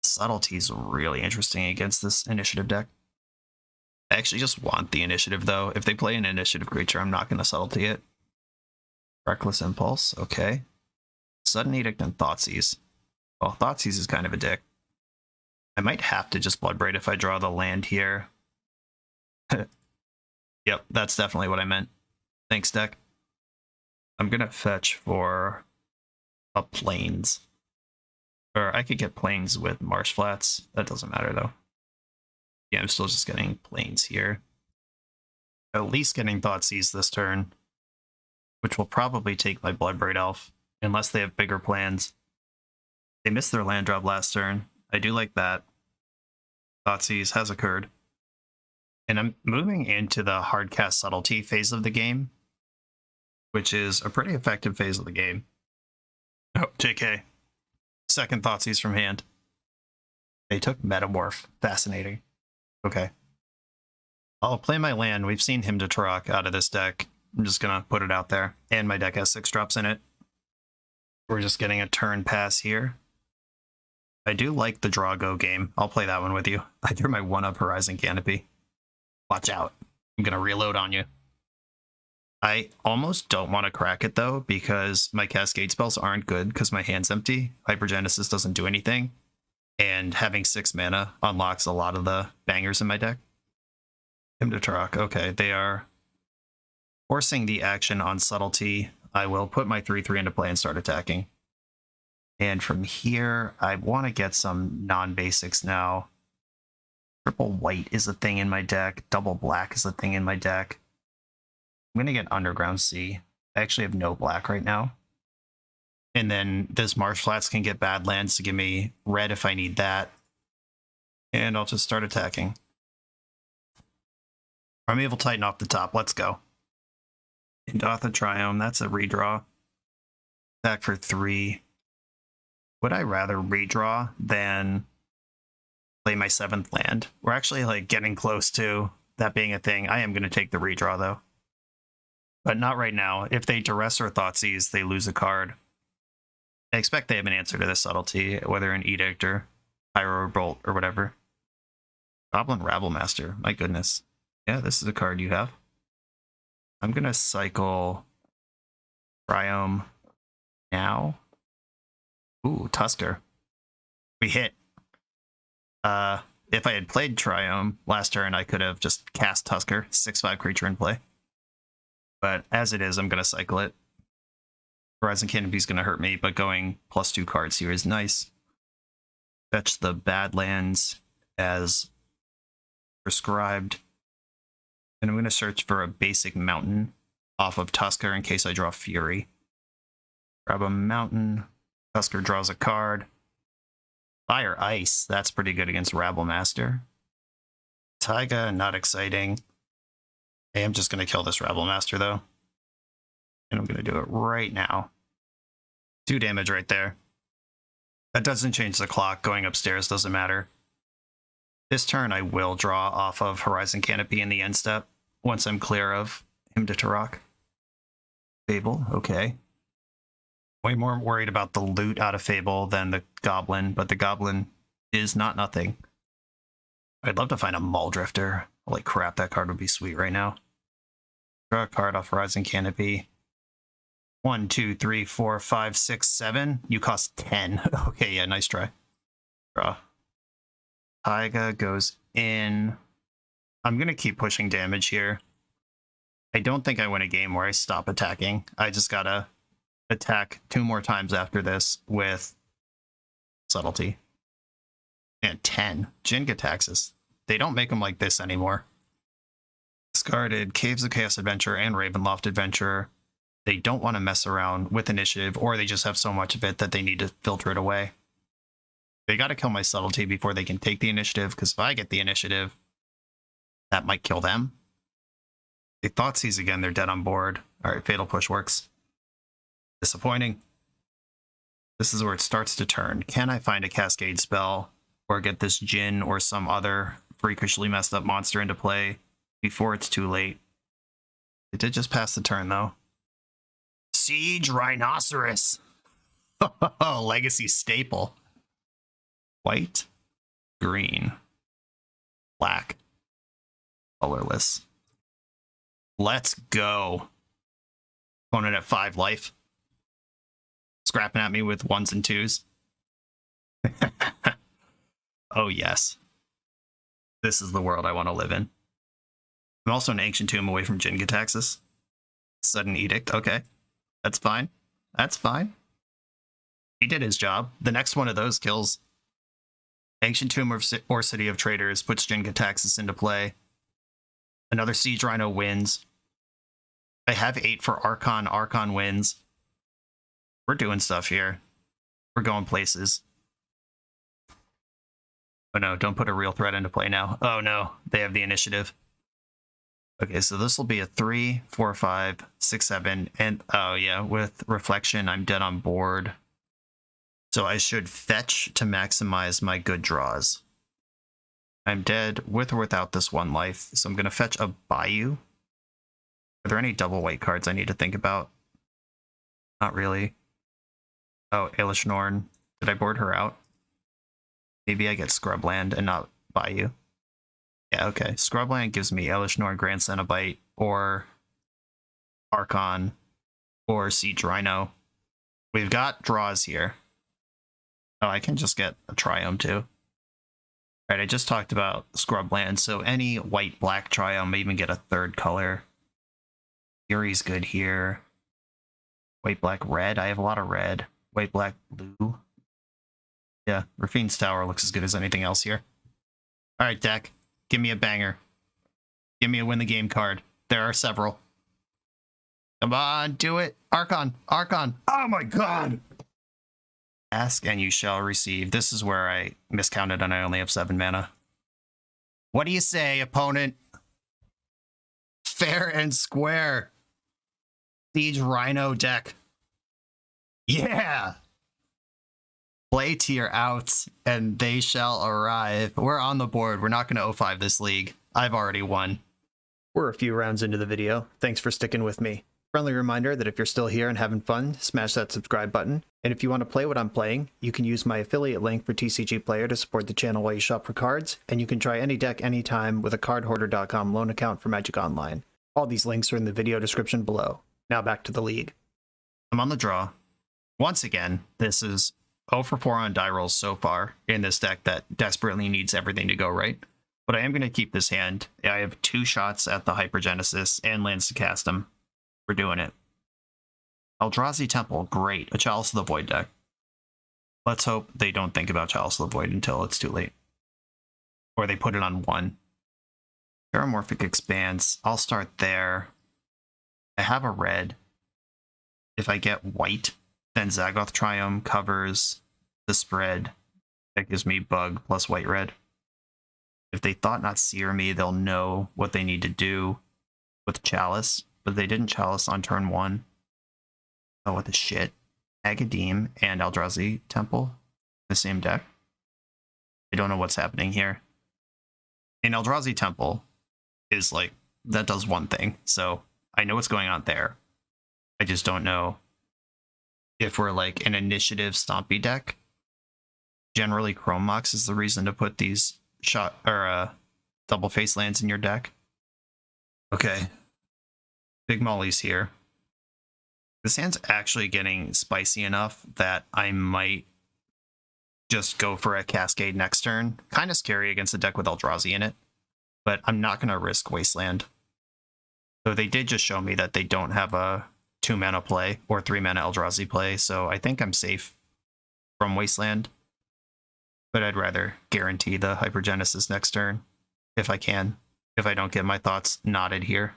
Speaker 1: Subtlety's really interesting against this initiative deck. I actually just want the initiative, though. If they play an initiative creature, I'm not going to subtlety it. Reckless Impulse, okay. Sudden Edict and Thoughtseize. Well, Thoughtseize is kind of a dick. I might have to just Bloodbraid if I draw the land here. Yep, that's definitely what I meant. Thanks, deck. I'm going to fetch for a Plains. Or I could get Plains with Marsh Flats. That doesn't matter, though. Yeah, I'm still just getting Plains here. At least getting Thoughtseize this turn, which will probably take my Bloodbraid Elf, unless they have bigger plans. They missed their land drop last turn. I do like that. Thoughtseize has occurred. And I'm moving into the hardcast subtlety phase of the game, which is a pretty effective phase of the game. Oh, JK. Second Thoughtseize from hand. They took Metamorph. Fascinating. Okay. I'll play my land. We've seen Him to Turok out of this deck. I'm just going to put it out there. And my deck has 6 drops in it. We're just getting a turn pass here. I do like the draw go game. I'll play that one with you. I threw my 1-up Horizon Canopy. Watch out. I'm going to reload on you. I almost don't want to crack it though, because my Cascade spells aren't good because my hand's empty. Hypergenesis doesn't do anything, and having 6 mana unlocks a lot of the bangers in my deck. Atraxa, okay, they are forcing the action on Subtlety. I will put my 3/3 into play and start attacking. And from here, I want to get some non-basics now. Triple white is a thing in my deck. Double black is a thing in my deck. I'm going to get Underground Sea. I actually have no black right now. And then this Marsh Flats can get bad lands to give me red if I need that. And I'll just start attacking. Primeval Titan off the top. Let's go. Indotha Triome. That's a redraw. Attack for 3. Would I rather redraw than play my 7th land? We're actually like getting close to that being a thing. I am going to take the redraw though. But not right now. If they Duress or Thoughtseize, they lose a card. I expect they have an answer to this Subtlety, whether an Edict or Pyro or Bolt or whatever. Goblin Rabblemaster. My goodness. Yeah, this is a card you have. I'm going to cycle Triome now. Ooh, Tusker. We hit. If I had played Triome last turn, I could have just cast Tusker, 6/5 creature in play. But as it is, I'm going to cycle it. Horizon Canopy is going to hurt me, but going +2 cards here is nice. Fetch the Badlands as prescribed. And I'm going to search for a basic mountain off of Tusker in case I draw Fury. Grab a mountain. Tusker draws a card. Fire Ice. That's pretty good against Rabblemaster. Taiga, not exciting. I am just going to kill this Rabblemaster, though. And I'm going to do it right now. 2 damage right there. That doesn't change the clock. Going upstairs doesn't matter. This turn, I will draw off of Horizon Canopy in the end step once I'm clear of Atraxa. Fable, okay. Way more worried about the loot out of Fable than the Goblin, but the Goblin is not nothing. I'd love to find a Muldrifter. Holy crap, that card would be sweet right now. Draw a card off Horizon Canopy. 1, 2, 3, 4, 5, 6, 7. You cost 10. Okay, yeah, nice try. Draw. Taiga goes in. I'm going to keep pushing damage here. I don't think I win a game where I stop attacking. I just gotta attack 2 more times after this with Subtlety. And 10. Jin-Gitaxias. They don't make them like this anymore. Discarded Caves of Chaos Adventure and Ravenloft Adventurer. They don't want to mess around with initiative, or they just have so much of it that they need to filter it away. They got to kill my Subtlety before they can take the initiative, because if I get the initiative, that might kill them. They Thoughtseize again, they're dead on board. Alright, Fatal Push works. Disappointing. This is where it starts to turn. Can I find a Cascade spell, or get this Jin or some other freakishly messed up monster into play before it's too late? It did just pass the turn, though. Siege Rhinoceros! Legacy staple. White, green, black, colorless. Let's go. Opponent at 5 life. Scrapping at me with 1s and 2s. Oh, yes. This is the world I want to live in. I'm also an Ancient Tomb away from Jin-Gitaxias. Sudden Edict. Okay. That's fine. That's fine. He did his job. The next one of those kills Ancient Tomb or City of Traders puts Jin-Gitaxias into play. Another Siege Rhino wins. I have 8 for Archon. Archon wins. We're doing stuff here. We're going places. Oh no, don't put a real threat into play now. Oh no, they have the initiative. Okay, so this will be a 3, 4, 5, 6, 7, and oh yeah, with Reflection, I'm dead on board. So I should fetch to maximize my good draws. I'm dead with or without this 1 life, so I'm going to fetch a Bayou. Are there any double white cards I need to think about? Not really. Oh, Ailish Norn. Did I board her out? Maybe I get Scrubland and not Bayou. Yeah, okay. Scrubland gives me Ailish Norn, Grand Cenobite, or Archon, or Siege Rhino. We've got draws here. Oh, I can just get a Triome too. All right, I just talked about Scrubland, so any white-black Triome may even get a third color. Fury's good here. White-black-red, I have a lot of red. White-black-blue. Yeah, Rafine's Tower looks as good as anything else here. All right, deck, give me a banger. Give me a win the game card. There are several. Come on, do it. Archon, Archon. Oh my god. Ask and you shall receive. This is where I miscounted and I only have 7 mana. What do you say, opponent? Fair and square. Siege Rhino deck. Yeah. Play tier out and they shall arrive. We're on the board. We're not going to 0-5 this league. I've already won. We're a few rounds into the video. Thanks for sticking with me. Friendly reminder that if you're still here and having fun, smash that subscribe button. And if you want to play what I'm playing, you can use my affiliate link for TCG Player to support the channel while you shop for cards, and you can try any deck anytime with a cardhoarder.com loan account for Magic Online. All these links are in the video description below. Now back to the league. I'm on the draw. Once again, this is 0 for 4 on die rolls so far in this deck that desperately needs everything to go right. But I am going to keep this hand. I have 2 shots at the Hypergenesis and lands to cast them. We're doing it. Eldrazi Temple, great. A Chalice of the Void deck. Let's hope they don't think about Chalice of the Void until it's too late. Or they put it on 1. Paramorphic Expanse, I'll start there. I have a red. If I get white, then Zagoth Triome covers the spread. That gives me bug plus white-red. If they thought not seer me, they'll know what they need to do with Chalice. But they didn't Chalice on turn 1. Oh, what the shit. Agademe and Eldrazi Temple. The same deck. I don't know what's happening here. And Eldrazi Temple is like, that does one thing. So I know what's going on there. I just don't know if we're like an initiative stompy deck. Generally, Chrome Mox is the reason to put these double face lands in your deck. Okay. Big Molly's here. This hand's actually getting spicy enough that I might just go for a Cascade next turn. Kind of scary against a deck with Eldrazi in it, but I'm not going to risk Wasteland. So they did just show me that they don't have a 2 mana play or 3 mana Eldrazi play, so I think I'm safe from Wasteland. But I'd rather guarantee the Hypergenesis next turn if I can, if I don't get my thoughts knotted here.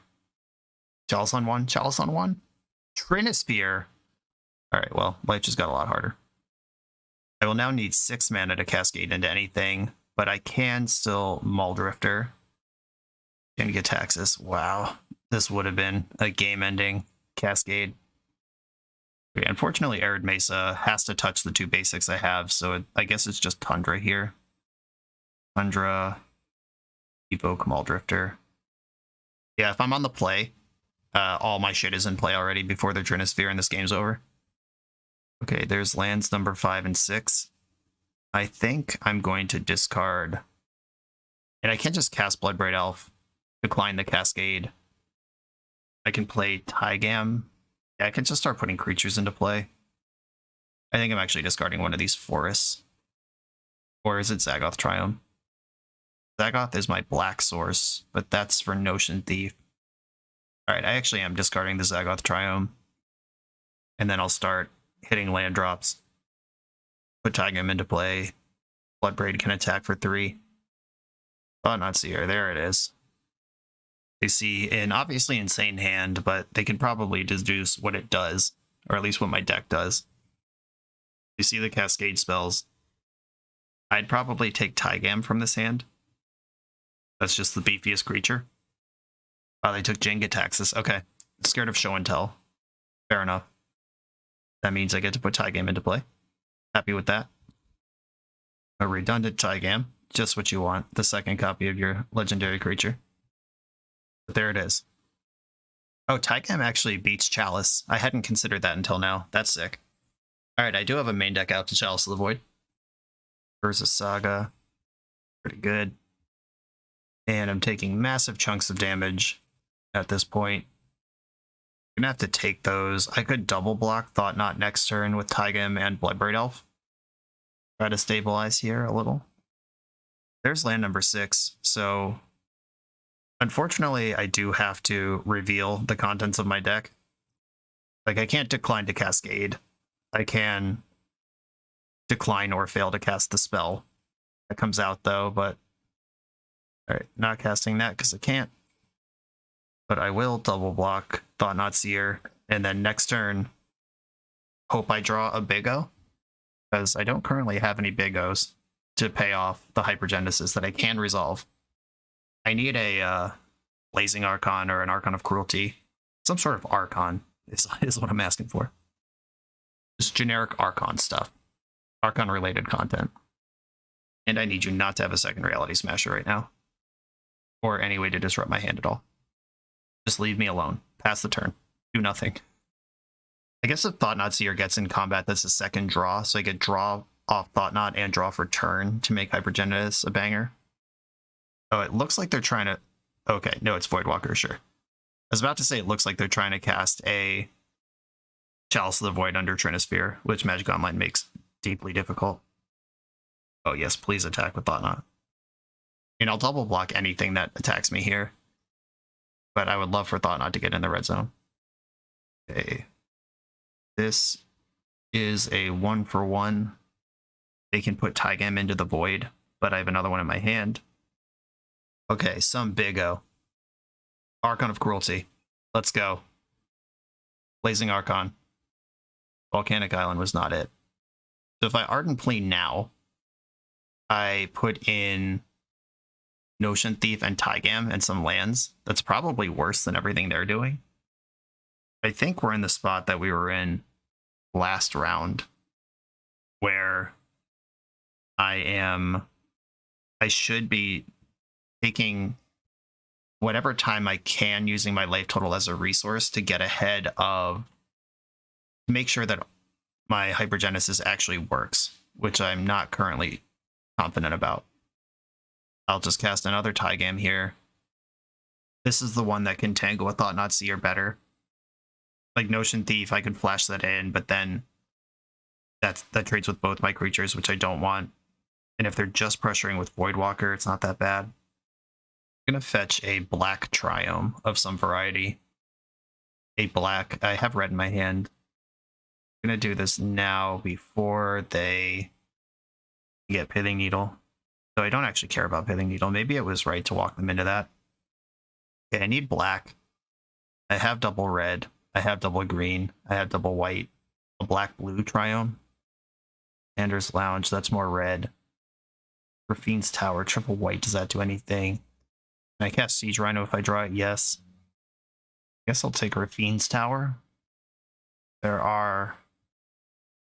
Speaker 1: Chalice on 1, Chalice on 1. Trinisphere. Alright, well, life just got a lot harder. I will now need 6 mana to Cascade into anything, but I can still Muldrifter. Atraxa. Wow, this would have been a game-ending Cascade. Okay, unfortunately, Arid Mesa has to touch the 2 basics I have, so I guess it's just Tundra here. Tundra, Evoke Muldrifter. Yeah, if I'm on the play, all my shit is in play already before the Trinisphere and this game's over. Okay, there's lands number 5 and 6. I think I'm going to discard. And I can't just cast Bloodbraid Elf, decline the Cascade. I can play Tygam. Yeah, I can just start putting creatures into play. I think I'm actually discarding one of these forests. Or is it Zagoth Triome? Zagoth is my black source, but that's for Notion Thief. Alright, I actually am discarding the Zagoth Triome. And then I'll start hitting land drops. Put Tygam into play. Bloodbraid can attack for 3. Oh, not Seer. There it is. They see an obviously insane hand, but they can probably deduce what it does. Or at least what my deck does. You see the Cascade spells. I'd probably take Tygam from this hand. That's just the beefiest creature. Oh, they took Atraxa. Okay. Scared of show and tell. Fair enough. That means I get to put Tygam into play. Happy with that. A redundant Tygam. Just what you want. The second copy of your legendary creature. But there it is. Oh, Tygam actually beats Chalice. I hadn't considered that until now. That's sick. Alright, I do have a main deck out to Chalice of the Void. Versus Saga. Pretty good. And I'm taking massive chunks of damage at this point. Gonna have to take those. I could double block Thought Knot next turn with Taigam and Bloodbraid Elf. Try to stabilize here a little. There's land number 6, so unfortunately I do have to reveal the contents of my deck. Like, I can't decline to Cascade. I can decline or fail to cast the spell that comes out though, but alright, not casting that because I can't. But I will double block Thought Knot Seer, and then next turn, hope I draw a Big O, because I don't currently have any Big O's to pay off the Hypergenesis that I can resolve. I need a Blazing Archon or an Archon of Cruelty. Some sort of Archon is what I'm asking for. Just generic Archon stuff. Archon-related content. And I need you not to have a second Reality Smasher right now. Or any way to disrupt my hand at all. Just leave me alone. Pass the turn. Do nothing. I guess if Thought Knot Seer gets in combat, that's a second draw, so I get draw off Thought Knot and draw for turn to make Hypergenesis a banger. Oh, it looks like they're trying to... Okay, no, it's Voidwalker, sure. I was about to say it looks like they're trying to cast a Chalice of the Void under Trinisphere, which Magic Online makes deeply difficult. Oh yes, please attack with Thought Knot. And I'll double block anything that attacks me here. But I would love for Thought Knot to get in the red zone. Okay. This is a 1-for-1. They can put Taigam into the void, but I have another one in my hand. Okay, some Big O. Archon of Cruelty. Let's go. Blazing Archon. Volcanic Island was not it. So if I Ardent Plea now, I put in Notion Thief and Taigam and some lands. That's probably worse than everything they're doing. I think we're in the spot that we were in last round, where I should be taking whatever time I can using my life total as a resource to get ahead of, to make sure that my Hypergenesis actually works, which I'm not currently confident about. I'll just cast another Taigam here. This is the one that can tangle with Thought Knot Seer better. Like Notion Thief, I could flash that in, but then that trades with both my creatures, which I don't want. And if they're just pressuring with Voidwalker, it's not that bad. I'm going to fetch a black Triome of some variety. A black. I have red in my hand. I'm going to do this now before they get Pithing Needle. So I don't actually care about Pithing Needle. Maybe it was right to walk them into that. Okay, I need black. I have double red. I have double green. I have double white. A black-blue Triome. Anders Lounge, that's more red. Rafine's Tower, triple white. Does that do anything? Can I cast Siege Rhino if I draw it? Yes. I guess I'll take Rafine's Tower. There are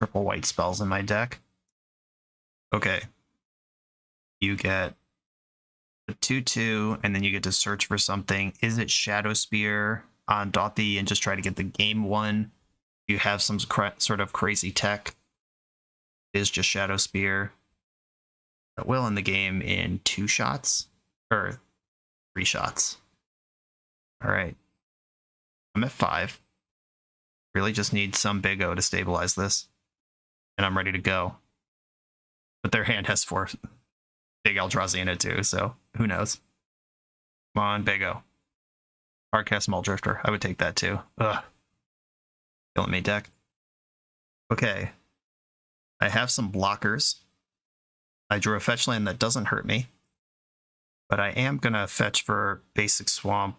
Speaker 1: triple white spells in my deck. Okay. You get a 2/2, and then you get to search for something. Is it Shadow Spear on Dothy and just try to get the game one? You have some sort of crazy tech. It is just Shadow Spear. That will end the game in 2 shots, or 3 shots. All right. I'm at 5. Really just need some Big O to stabilize this. And I'm ready to go. But their hand has 4 Big Eldrazi in it too, so who knows? Come on, Big O. Hardcast Muldrifter. I would take that too. Ugh. Killing me, deck. Okay. I have some blockers. I drew a fetch land that doesn't hurt me. But I am going to fetch for Basic Swamp.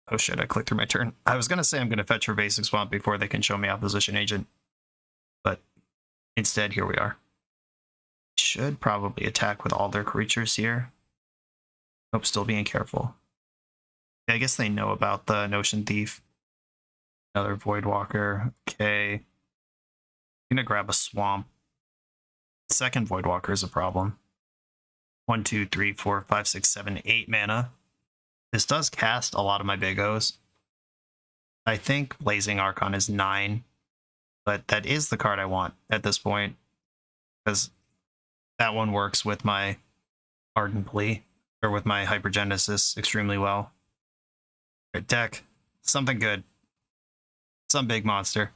Speaker 1: Oh shit, I clicked through my turn. I was going to say I'm going to fetch for Basic Swamp before they can show me Opposition Agent. But instead, here we are. Should probably attack with all their creatures here. Hope still being careful. Yeah, I guess they know about the Notion Thief. Another Voidwalker. Okay. I'm gonna grab a Swamp. Second Voidwalker is a problem. 1, 2, 3, 4, 5, 6, 7, 8 mana. This does cast a lot of my Big O's. I think Blazing Archon is 9, but that is the card I want at this point, because that one works with my Ardent Plea, or with my Hypergenesis extremely well. Right, deck, something good. Some big monster.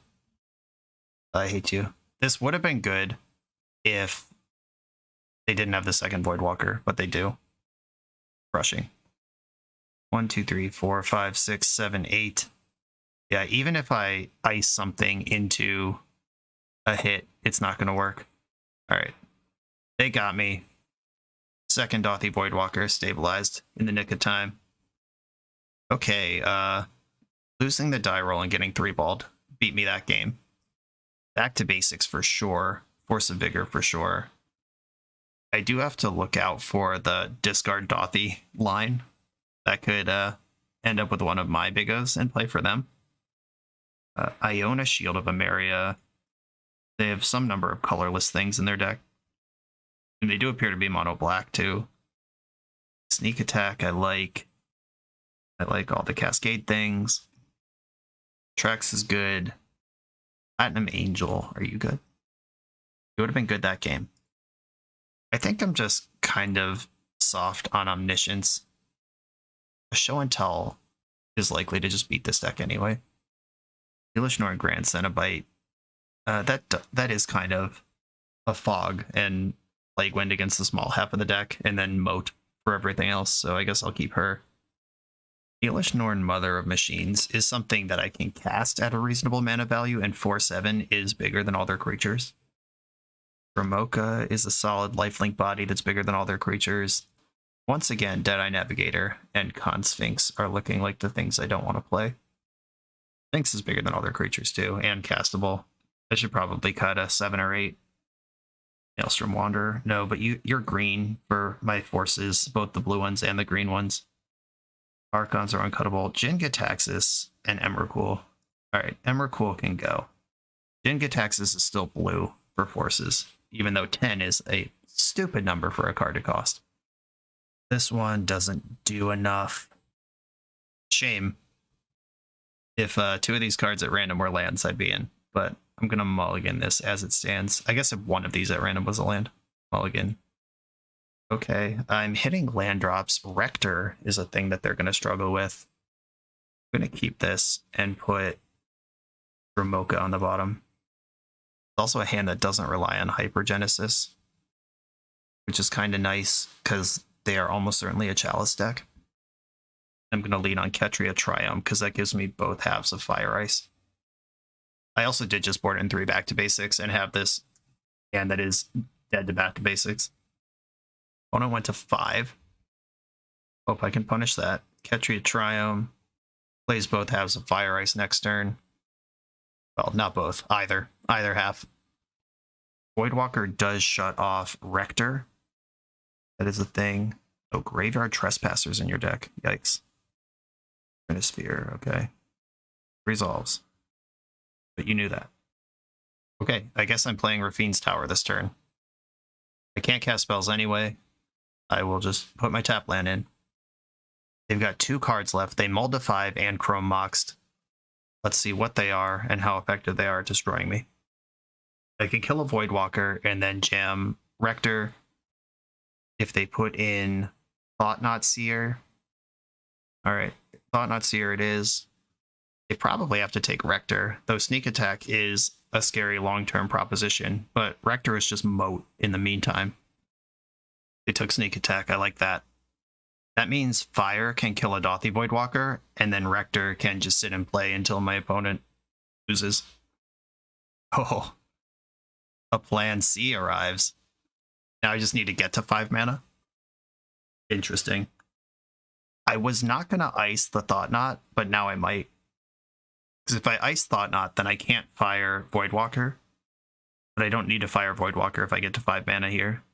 Speaker 1: I hate you. This would have been good if they didn't have the second Voidwalker, but they do. Crushing. 1, 2, 3, 4, 5, 6, 7, 8. Yeah, even if I ice something into a hit, it's not going to work. All right. They got me. Second Dothy Voidwalker stabilized in the nick of time. Okay, losing the die roll and getting 3-balled beat me that game. Back to basics for sure. Force of Vigor for sure. I do have to look out for the discard Dothy line. That could end up with one of my bigos and play for them. Iona Shield of Emeria. They have some number of colorless things in their deck. And they do appear to be mono black too. Sneak Attack I like. I like all the Cascade things. Atraxa is good. Platinum Angel, are you good? It would have been good that game. I think I'm just kind of soft on Omniscience. A Show and Tell is likely to just beat this deck anyway. Foolish Norn Grand Cenobite. That is kind of a fog and Plague Wind against the small half of the deck, and then Moat for everything else, so I guess I'll keep her. Foolish Norn Mother of Machines is something that I can cast at a reasonable mana value, and 4/7 is bigger than all their creatures. Ramoka is a solid lifelink body that's bigger than all their creatures. Once again, Deadeye Navigator and Con Sphinx are looking like the things I don't want to play. Sphinx is bigger than all their creatures too, and castable. I should probably cut a 7 or 8. Maelstrom Wanderer. No, but you're green for my forces, both the blue ones and the green ones. Archons are uncuttable. Jin-Gitaxias and Emrakul. Alright, Emrakul can go. Jin-Gitaxias is still blue for forces, even though 10 is a stupid number for a card to cost. This one doesn't do enough. Shame. If 2 of these cards at random were lands, I'd be in. But I'm going to mulligan this as it stands. I guess if one of these at random was a land. Mulligan. Okay, I'm hitting land drops. Rector is a thing that they're going to struggle with. I'm going to keep this and put Ramoka on the bottom. It's also a hand that doesn't rely on Hypergenesis, which is kind of nice because they are almost certainly a Chalice deck. I'm going to lean on Ketria Triumph because that gives me both halves of Fire Ice. I also did just board in 3 back to basics and have this hand that is dead to back to basics. Opponent went to 5. Hope I can punish that. Ketria Triumph plays both halves of Fire Ice next turn. Well, not both. Either half. Voidwalker does shut off Rector. That is a thing. Oh, Graveyard Trespassers in your deck. Yikes. Sphere, okay. Resolves. But you knew that. Okay, I guess I'm playing Rafine's Tower this turn. I can't cast spells anyway. I will just put my tap land in. They've got 2 cards left. They mulled to 5 and Chrome Moxed. Let's see what they are and how effective they are at destroying me. I can kill a Voidwalker and then jam Rector. If they put in Thought-Knot Seer. Alright, Thought-Knot Seer it is. They probably have to take Rector, though Sneak Attack is a scary long-term proposition, but Rector is just moat in the meantime. They took Sneak Attack, I like that. That means Fire can kill a Dothy Voidwalker, and then Rector can just sit and play until my opponent loses. Oh, a Plan C arrives. Now I just need to get to 5 mana. Interesting. I was not going to ice the Thought-Knot, but now I might. Because if I ice Thought-Knot, then I can't fire Voidwalker. But I don't need to fire Voidwalker if I get to 5 mana here.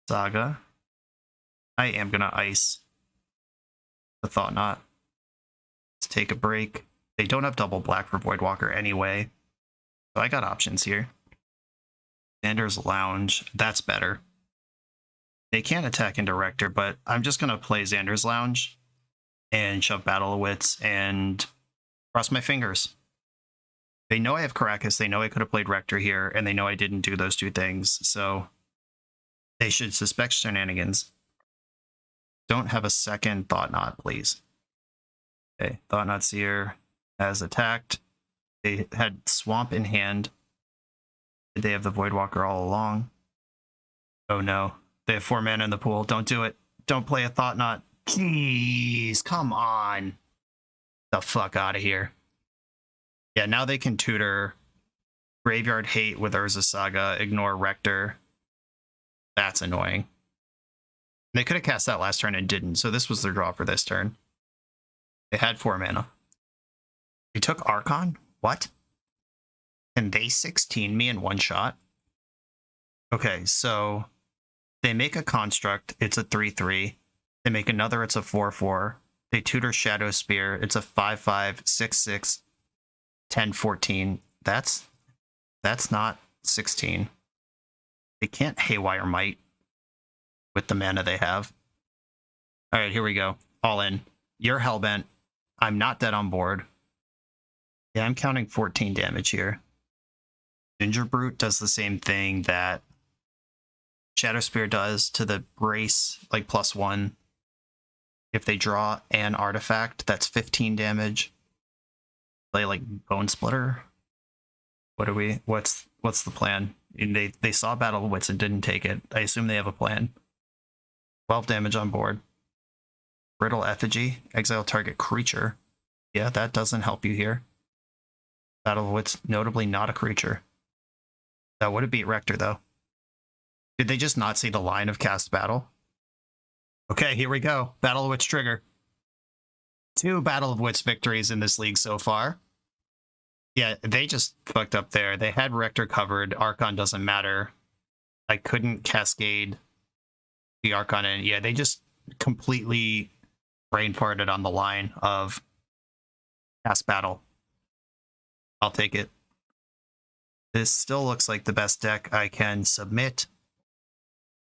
Speaker 1: Saga. I am going to ice the Thought-Knot. Let's take a break. They don't have double black for Voidwalker anyway. So I got options here. Xander's Lounge. That's better. They can't attack into Rector, but I'm just going to play Xander's Lounge and shove Battle of Wits and cross my fingers. They know I have Caracas, they know I could have played Rector here, and they know I didn't do those 2 things, so they should suspect shenanigans. Don't have a second Thought-Knot, please. Okay, Thought-Knot Seer has attacked. They had Swamp in hand. Did they have the Voidwalker all along? Oh no. They have 4 mana in the pool. Don't do it. Don't play a Thought Knot. Jeez, come on. The fuck out of here. Yeah, now they can tutor Graveyard Hate with Urza Saga, ignore Rector. That's annoying. They could have cast that last turn and didn't, so this was their draw for this turn. They had 4 mana. They took Archon? What? Can they 16 me in one shot? Okay, so they make a construct, it's a 3/3. They make another, it's a 4/4. They tutor Shadow Spear, it's a 5/5, 6/6, 10/14. That's not 16. They can't Haywire Might with the mana they have. All right, here we go. All in. You're Hellbent. I'm not dead on board. Yeah, I'm counting 14 damage here. Ginger Brute does the same thing that Shadow Spear does to the Brace, like +1. If they draw an artifact, that's 15 damage. Play like Bone Splitter. What are we? What's the plan? And they saw Battle of Wits and didn't take it. I assume they have a plan. 12 damage on board. Brittle Effigy, exile target creature. Yeah, that doesn't help you here. Battle of Wits, notably not a creature. That would have beat Rector though. Did they just not see the line of cast battle? Okay, here we go. Battle of Wits trigger. 2 Battle of Wits victories in this league so far. Yeah, they just fucked up there. They had Rector covered. Archon doesn't matter. I couldn't Cascade the Archon in. Yeah, they just completely brain farted on the line of cast battle. I'll take it. This still looks like the best deck I can submit.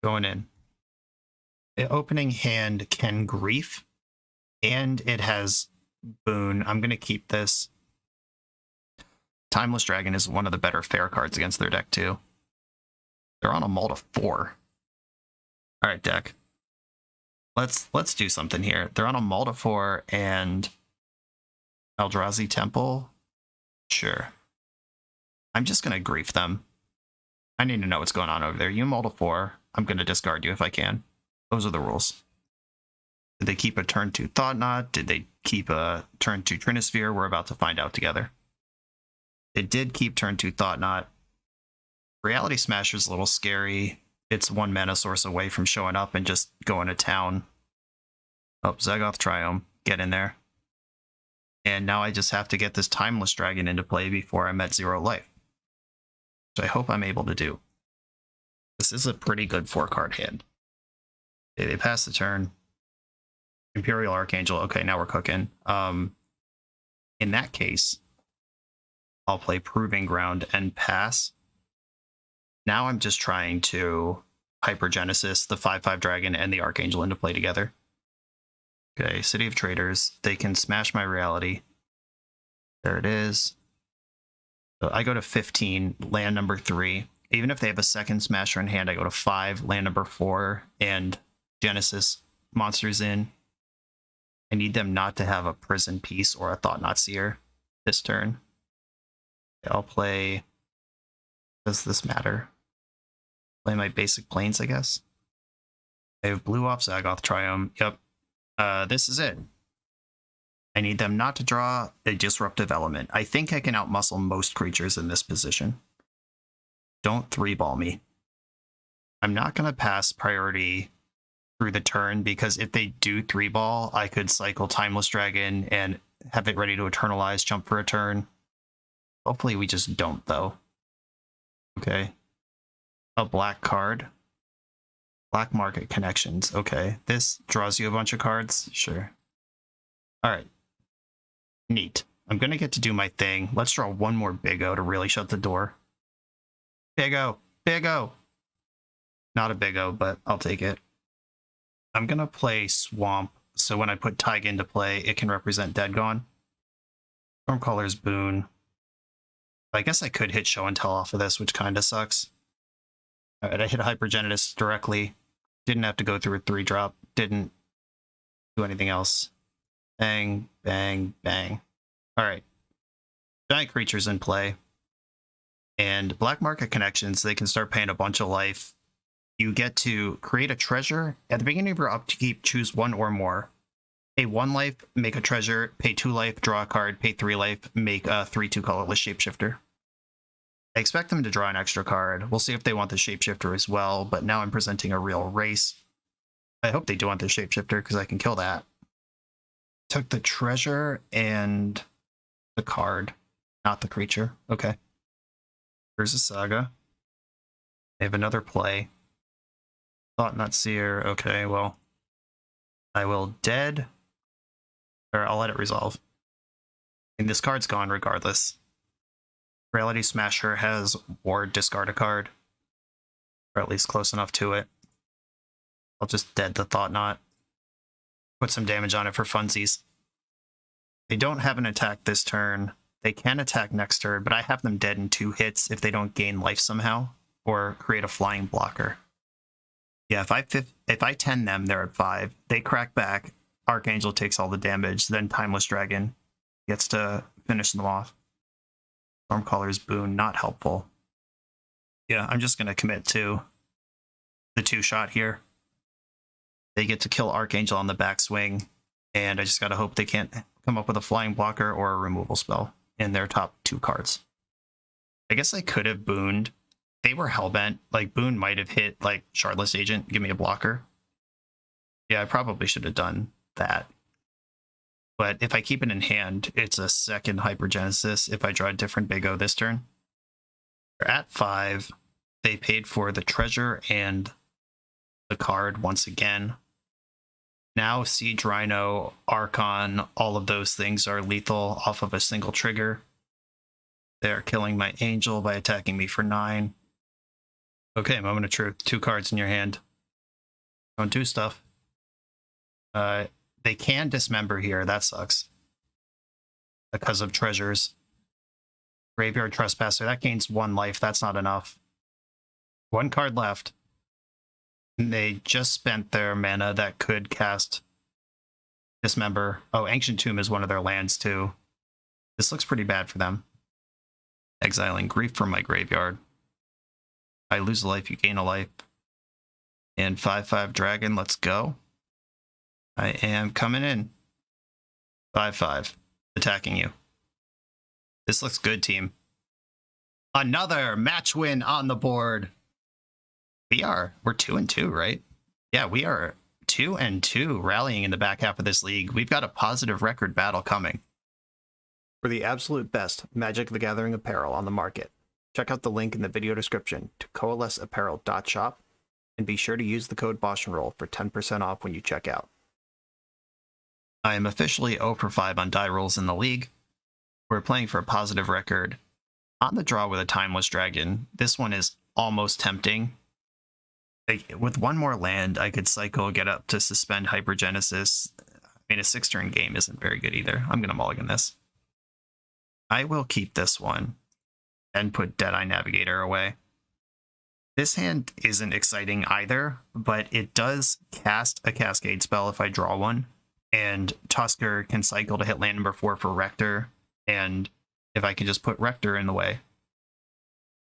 Speaker 1: Going in. The opening hand can Grief, and it has Boon. I'm going to keep this. Timeless Dragon is one of the better fair cards against their deck, too. They're on a mull to 4. All right, deck. Let's do something here. They're on a mull to 4 and Eldrazi Temple. Sure. I'm just going to Grief them. I need to know what's going on over there. You mull to 4. I'm going to discard you if I can. Those are the rules. Did they keep a turn 2 Thought Knot? Did they keep a turn 2 Trinisphere? We're about to find out together. It did keep turn 2 Thought Knot. Reality Smasher's a little scary. It's 1 mana source away from showing up and just going to town. Oh, Zagoth Triome. Get in there. And now I just have to get this Timeless Dragon into play before I'm at 0 life. Which I hope I'm able to do. This is a pretty good 4-card hand. Okay, they pass the turn. Imperial Archangel. Okay, now we're cooking. In that case, I'll play Proving Ground and pass. Now I'm just trying to Hypergenesis, the 5/5 dragon, and the Archangel into play together. Okay, City of Traders. They can smash my reality. There it is. So I go to 15, land number 3. Even if they have a second smasher in hand, I go to 5, land number 4, and Genesis monsters in. I need them not to have a Prison Piece or a Thought Knot Seer this turn. Okay, I'll play... Does this matter? Play my basic planes, I guess. I have blue off Zagoth Triome. Yep. This is it. I need them not to draw a disruptive element. I think I can outmuscle most creatures in this position. Don't 3-ball me. I'm not going to pass priority through the turn, because if they do 3-ball, I could cycle Timeless Dragon and have it ready to Eternalize, jump for a turn. Hopefully we just don't, though. Okay. A black card. Black Market Connections. Okay. This draws you a bunch of cards? Sure. Alright. Neat. I'm going to get to do my thing. Let's draw one more Big O to really shut the door. Big O! Big O! Not a Big O, but I'll take it. I'm going to play Swamp, so when I put Taiga into play, it can represent Dead Gone. Stormcaller's Boon. I guess I could hit Show and Tell off of this, which kind of sucks. Alright, I hit Hypergenesis directly. Didn't have to go through a 3-drop. Didn't do anything else. Bang, bang, bang. Alright. Giant creatures in play. And black market connections, they can start paying a bunch of life. You get to create a treasure. At the beginning of your upkeep, choose one or more. Pay 1 life, make a treasure. Pay 2 life, draw a card. Pay 3 life, make a 3/2 colorless shapeshifter. I expect them to draw an extra card. We'll see if they want the shapeshifter as well, but now I'm presenting a real race. I hope they do want the shapeshifter because I can kill that. Took the treasure and the card, not the creature. Okay. Here's a saga. They have another play. Thought Nut Seer. Okay, well, I will dead, or I'll let it resolve. And this card's gone regardless. Reality Smasher has ward, discard a card, or at least close enough to it. I'll just dead the Thought Knot. Put some damage on it for funsies. They don't have an attack this turn. They can attack next turn, but I have them dead in 2 hits if they don't gain life somehow, or create a flying blocker. Yeah, if I 10 them, they're at 5. They crack back, Archangel takes all the damage, then Timeless Dragon gets to finish them off. Stormcaller's Boon, not helpful. Yeah, I'm just going to commit to the 2-shot here. They get to kill Archangel on the backswing, and I just got to hope they can't come up with a flying blocker or a removal spell in their top 2 cards. I guess I could have booned. They were hellbent. Like, Boon might have hit, like, Shardless Agent, give me a blocker. Yeah, I probably should have done that. But if I keep it in hand, it's a second Hypergenesis if I draw a different Big O this turn. They're at 5. They paid for the treasure and the card once again. Now Siege Rhino, Archon, all of those things are lethal off of a single trigger. They're killing my Angel by attacking me for 9. Okay, Moment of Truth. 2 cards in your hand. Don't do stuff. They can dismember here. That sucks. Because of treasures. Graveyard Trespasser. That gains 1 life. That's not enough. 1 card left. They just spent their mana that could cast Dismember. Oh, Ancient Tomb is one of their lands too. This looks pretty bad for them. Exiling Grief from my graveyard. I lose a life, you gain a life. And 5/5 Dragon, let's go. I am coming in. 5/5. Attacking you. This looks good, team. Another match win on the board. We're 2-2, right? Yeah, we are 2-2 rallying in the back half of this league. We've got a positive record battle coming. For the absolute best Magic the Gathering apparel on the market, check out the link in the video description to coalesceapparel.shop and be sure to use the code BoshNRoll for 10% off when you check out. I am officially 0 for 5 on die rolls in the league. We're playing for a positive record. On the draw with a Timeless Dragon, this one is almost tempting. With 1 more land, I could cycle, get up to suspend Hypergenesis. I mean, a 6-turn game isn't very good either. I'm going to mulligan this. I will keep this one and put Deadeye Navigator away. This hand isn't exciting either, but it does cast a Cascade spell if I draw one, and Tusker can cycle to hit land number 4 for Rector, and if I can just put Rector in the way,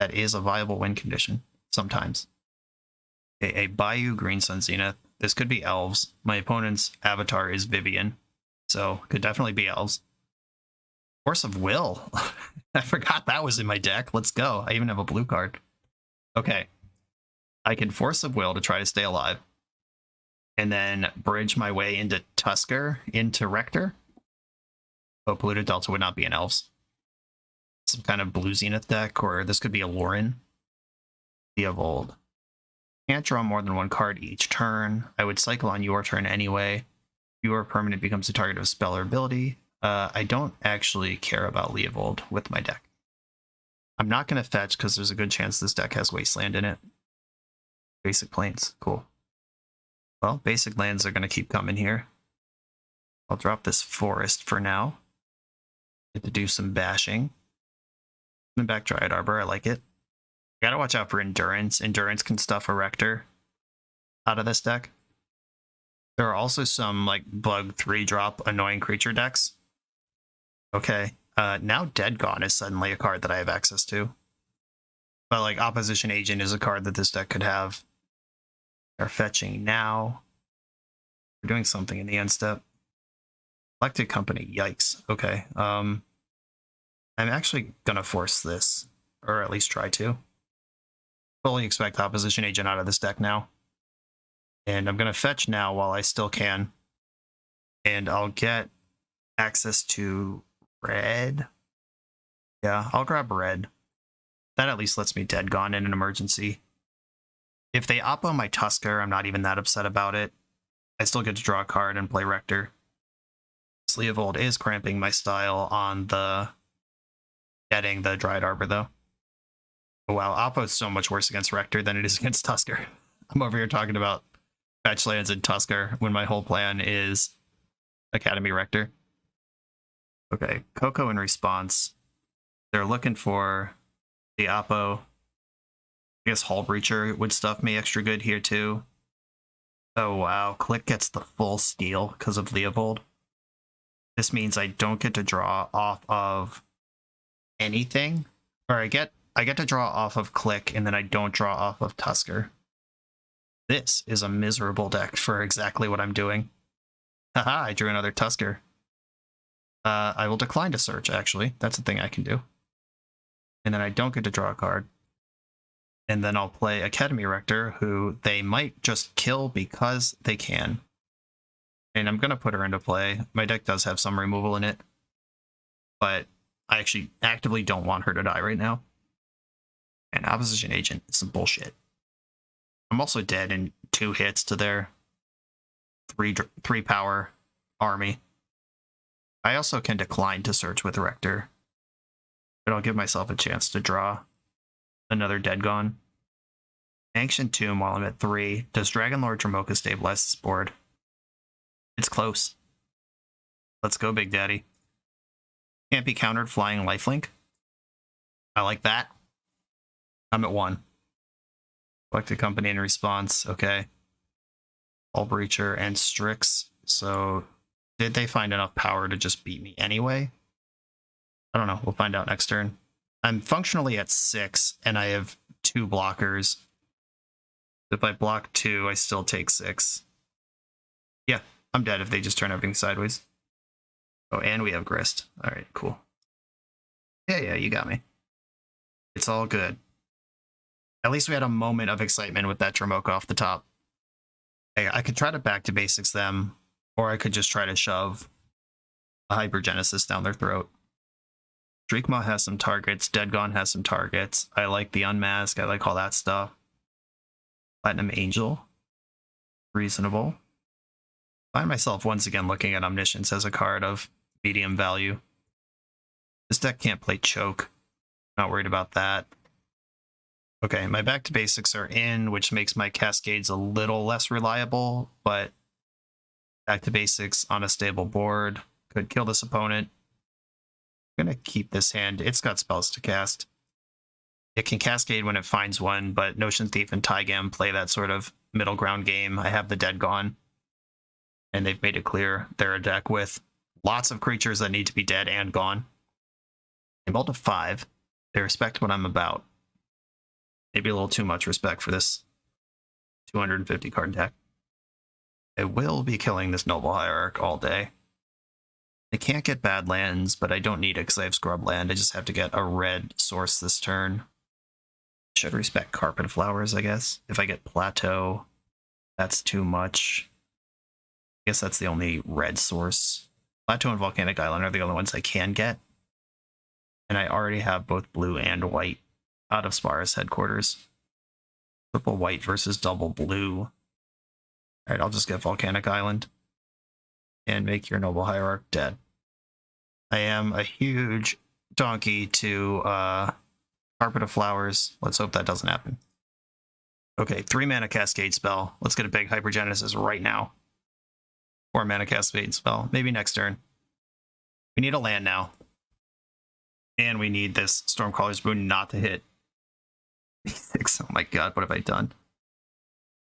Speaker 1: that is a viable win condition sometimes. A Bayou Green Sun Zenith. This could be elves. My opponent's avatar is Vivian, so could definitely be elves. Force of Will. I forgot that was in my deck. Let's go. I even have a blue card. Okay. I can Force of Will to try to stay alive. And then bridge my way into Tusker, into Rector. Oh, Polluted Delta would not be an elves. Some kind of blue Zenith deck, or this could be a Lauren. The of old. Can't draw more than 1 card each turn. I would cycle on your turn anyway. Your permanent becomes a target of spell or ability. I don't actually care about Leovold with my deck. I'm not going to fetch because there's a good chance this deck has Wasteland in it. Basic Plains, cool. Well, basic lands are going to keep coming here. I'll drop this Forest for now. Get to do some bashing. And back Dryad Arbor, I like it. Gotta watch out for Endurance. Endurance can stuff a Rector out of this deck. There are also some like bug 3-drop annoying creature decks. Okay, Now Dead Gone is suddenly a card that I have access to. But like Opposition Agent is a card that this deck could have. They're fetching now. We're doing something in the end step. Elected Company, yikes. Okay. I'm actually gonna force this, or at least try to. Fully expect Opposition Agent out of this deck now. And I'm gonna fetch now while I still can. And I'll get access to red. Yeah, I'll grab red. That at least lets me Dead Gone in an emergency. If they oppo my Tusker, I'm not even that upset about it. I still get to draw a card and play Rector. Leovold is cramping my style on the getting the Dryad Arbor, though. Oh, wow, oppo is so much worse against Rector than it is against Tusker. I'm over here talking about fetch lands and Tusker when my whole plan is Academy Rector. Okay, Coco in response. They're looking for the oppo. I guess Hull Breacher would stuff me extra good here too. Oh wow, Click gets the full steal because of Leovold. This means I don't get to draw off of anything. Or I get to draw off of Click and then I don't draw off of Tusker. This is a miserable deck for exactly what I'm doing. Haha, I drew another Tusker. I will decline to search, actually. That's a thing I can do. And then I don't get to draw a card. And then I'll play Academy Rector, who they might just kill because they can. And I'm going to put her into play. My deck does have some removal in it. But I actually actively don't want her to die right now. And Opposition Agent is some bullshit. I'm also dead in 2 hits to their 3 power army. I also can decline to search with Rector. But I'll give myself a chance to draw another Dead Gone. Ancient Tomb while I'm at 3. Does Dragonlord Dromoka stabilize this board? It's close. Let's go, Big Daddy. Can't be countered flying lifelink. I like that. I'm at 1. Elected Company in response. Okay. Hull Breacher and Strix. So did they find enough power to just beat me anyway? I don't know. We'll find out next turn. I'm functionally at 6, and I have 2 blockers. If I block 2, I still take 6. Yeah, I'm dead if they just turn everything sideways. Oh, and we have Grist. All right, cool. Yeah, you got me. It's all good. At least we had a moment of excitement with that Dromoka off the top. I could try to back to basics them, or I could just try to shove a Hypergenesis down their throat. Streakmaw has some targets. Dead Gone has some targets. I like the Unmask. I like all that stuff. Platinum Angel. Reasonable. Find myself once again looking at Omniscience as a card of medium value. This deck can't play Choke. Not worried about that. Okay, my back to basics are in, which makes my Cascades a little less reliable, but back to basics on a stable board could kill this opponent. I'm going to keep this hand. It's got spells to cast. It can Cascade when it finds one, but Notion Thief and Tygam play that sort of middle ground game. I have the Dead Gone, and they've made it clear they're a deck with lots of creatures that need to be dead and gone. I'm able to 5. They respect what I'm about. Maybe a little too much respect for this 250 card deck. I will be killing this Noble Hierarch all day. I can't get bad lands, but I don't need it because I have Scrub Land. I just have to get a red source this turn. Should respect Carpet Flowers, I guess. If I get Plateau, that's too much. I guess that's the only red source. Plateau and Volcanic Island are the only ones I can get. And I already have both blue and white out of Spara's headquarters. Triple white versus double blue. Alright, I'll just get Volcanic Island. And make your Noble Hierarch dead. I am a huge donkey to Carpet of Flowers. Let's hope that doesn't happen. Okay, 3 mana Cascade spell. Let's get a big Hypergenesis right now. 4 mana Cascade spell. Maybe next turn. We need a land now. And we need this Stormcaller's Boon not to hit. Oh my god, what have I done?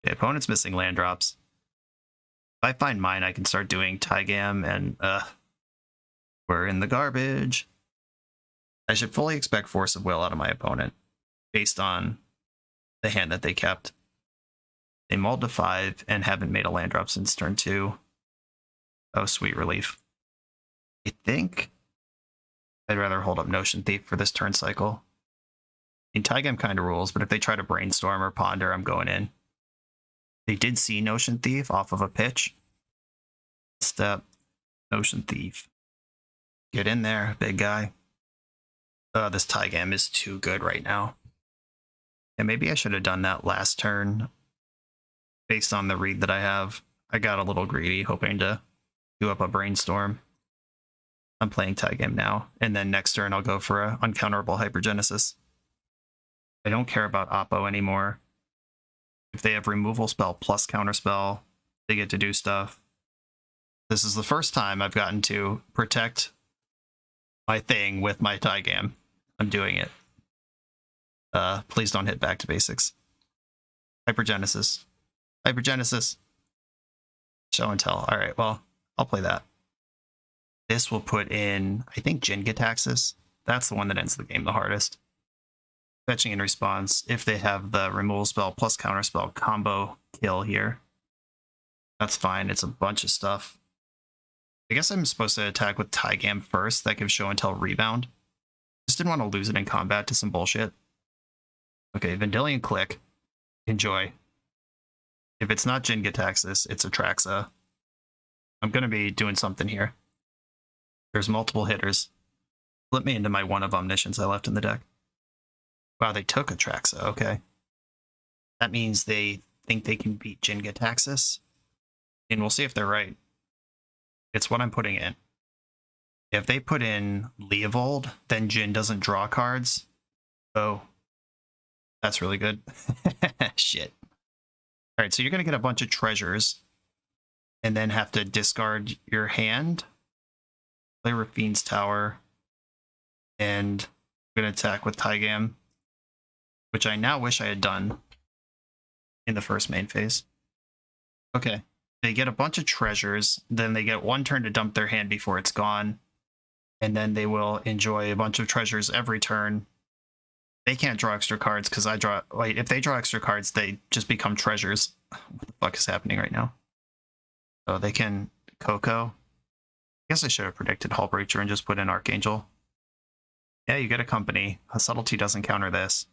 Speaker 1: The opponent's missing land drops. If I find mine, I can start doing Tygam, and we're in the garbage. I should fully expect Force of Will out of my opponent based on the hand that they kept. They mulled to 5 and haven't made a land drop since turn 2. Oh, sweet relief. I think I'd rather hold up Notion Thief for this turn cycle. I mean, Taigam kind of rules, but if they try to Brainstorm or Ponder, I'm going in. They did see Notion Thief off of a pitch. Step, Notion Thief. Get in there, big guy. This Taigam is too good right now. And maybe I should have done that last turn based on the read that I have. I got a little greedy, hoping to do up a Brainstorm. I'm playing Taigam now, and then next turn I'll go for a uncounterable Hypergenesis. I don't care about Oppo anymore. If they have removal spell plus counterspell, they get to do stuff. This is the first time I've gotten to protect my thing with my Taigam. I'm doing it. Please don't hit back to basics. Hypergenesis. Hypergenesis. Show and tell. All right, well, I'll play that. This will put in, I think, Jin-Gitaxis. That's the one that ends the game the hardest. Fetching in response, if they have the removal spell plus counterspell combo kill here. That's fine, it's a bunch of stuff. I guess I'm supposed to attack with Taigam first. That gives show and tell rebound. Just didn't want to lose it in combat to some bullshit. Okay, Vendilion Click. Enjoy. If it's not Jin-Gitaxis, it's Atraxa. I'm going to be doing something here. There's multiple hitters. Flip me into my one of Omniscience I left in the deck. Wow, they took Atraxa, okay. That means they think they can beat Jin-Gitaxis. And we'll see if they're right. It's what I'm putting in. If they put in Leovold, then Jin doesn't draw cards. Oh. That's really good. Shit. Alright, so you're going to get a bunch of treasures. And then have to discard your hand. Play Rafine's Tower. And I'm going to attack with Taigam. Which I now wish I had done in the first main phase. Okay. They get a bunch of treasures. Then they get one turn to dump their hand before it's gone. And then they will enjoy a bunch of treasures every turn. They can't draw extra cards because I draw... Wait, if they draw extra cards, they just become treasures. What the fuck is happening right now? So they can Coco. I guess I should have predicted Hullbreacher and just put in Archangel. Yeah, you get a company. A subtlety doesn't counter this.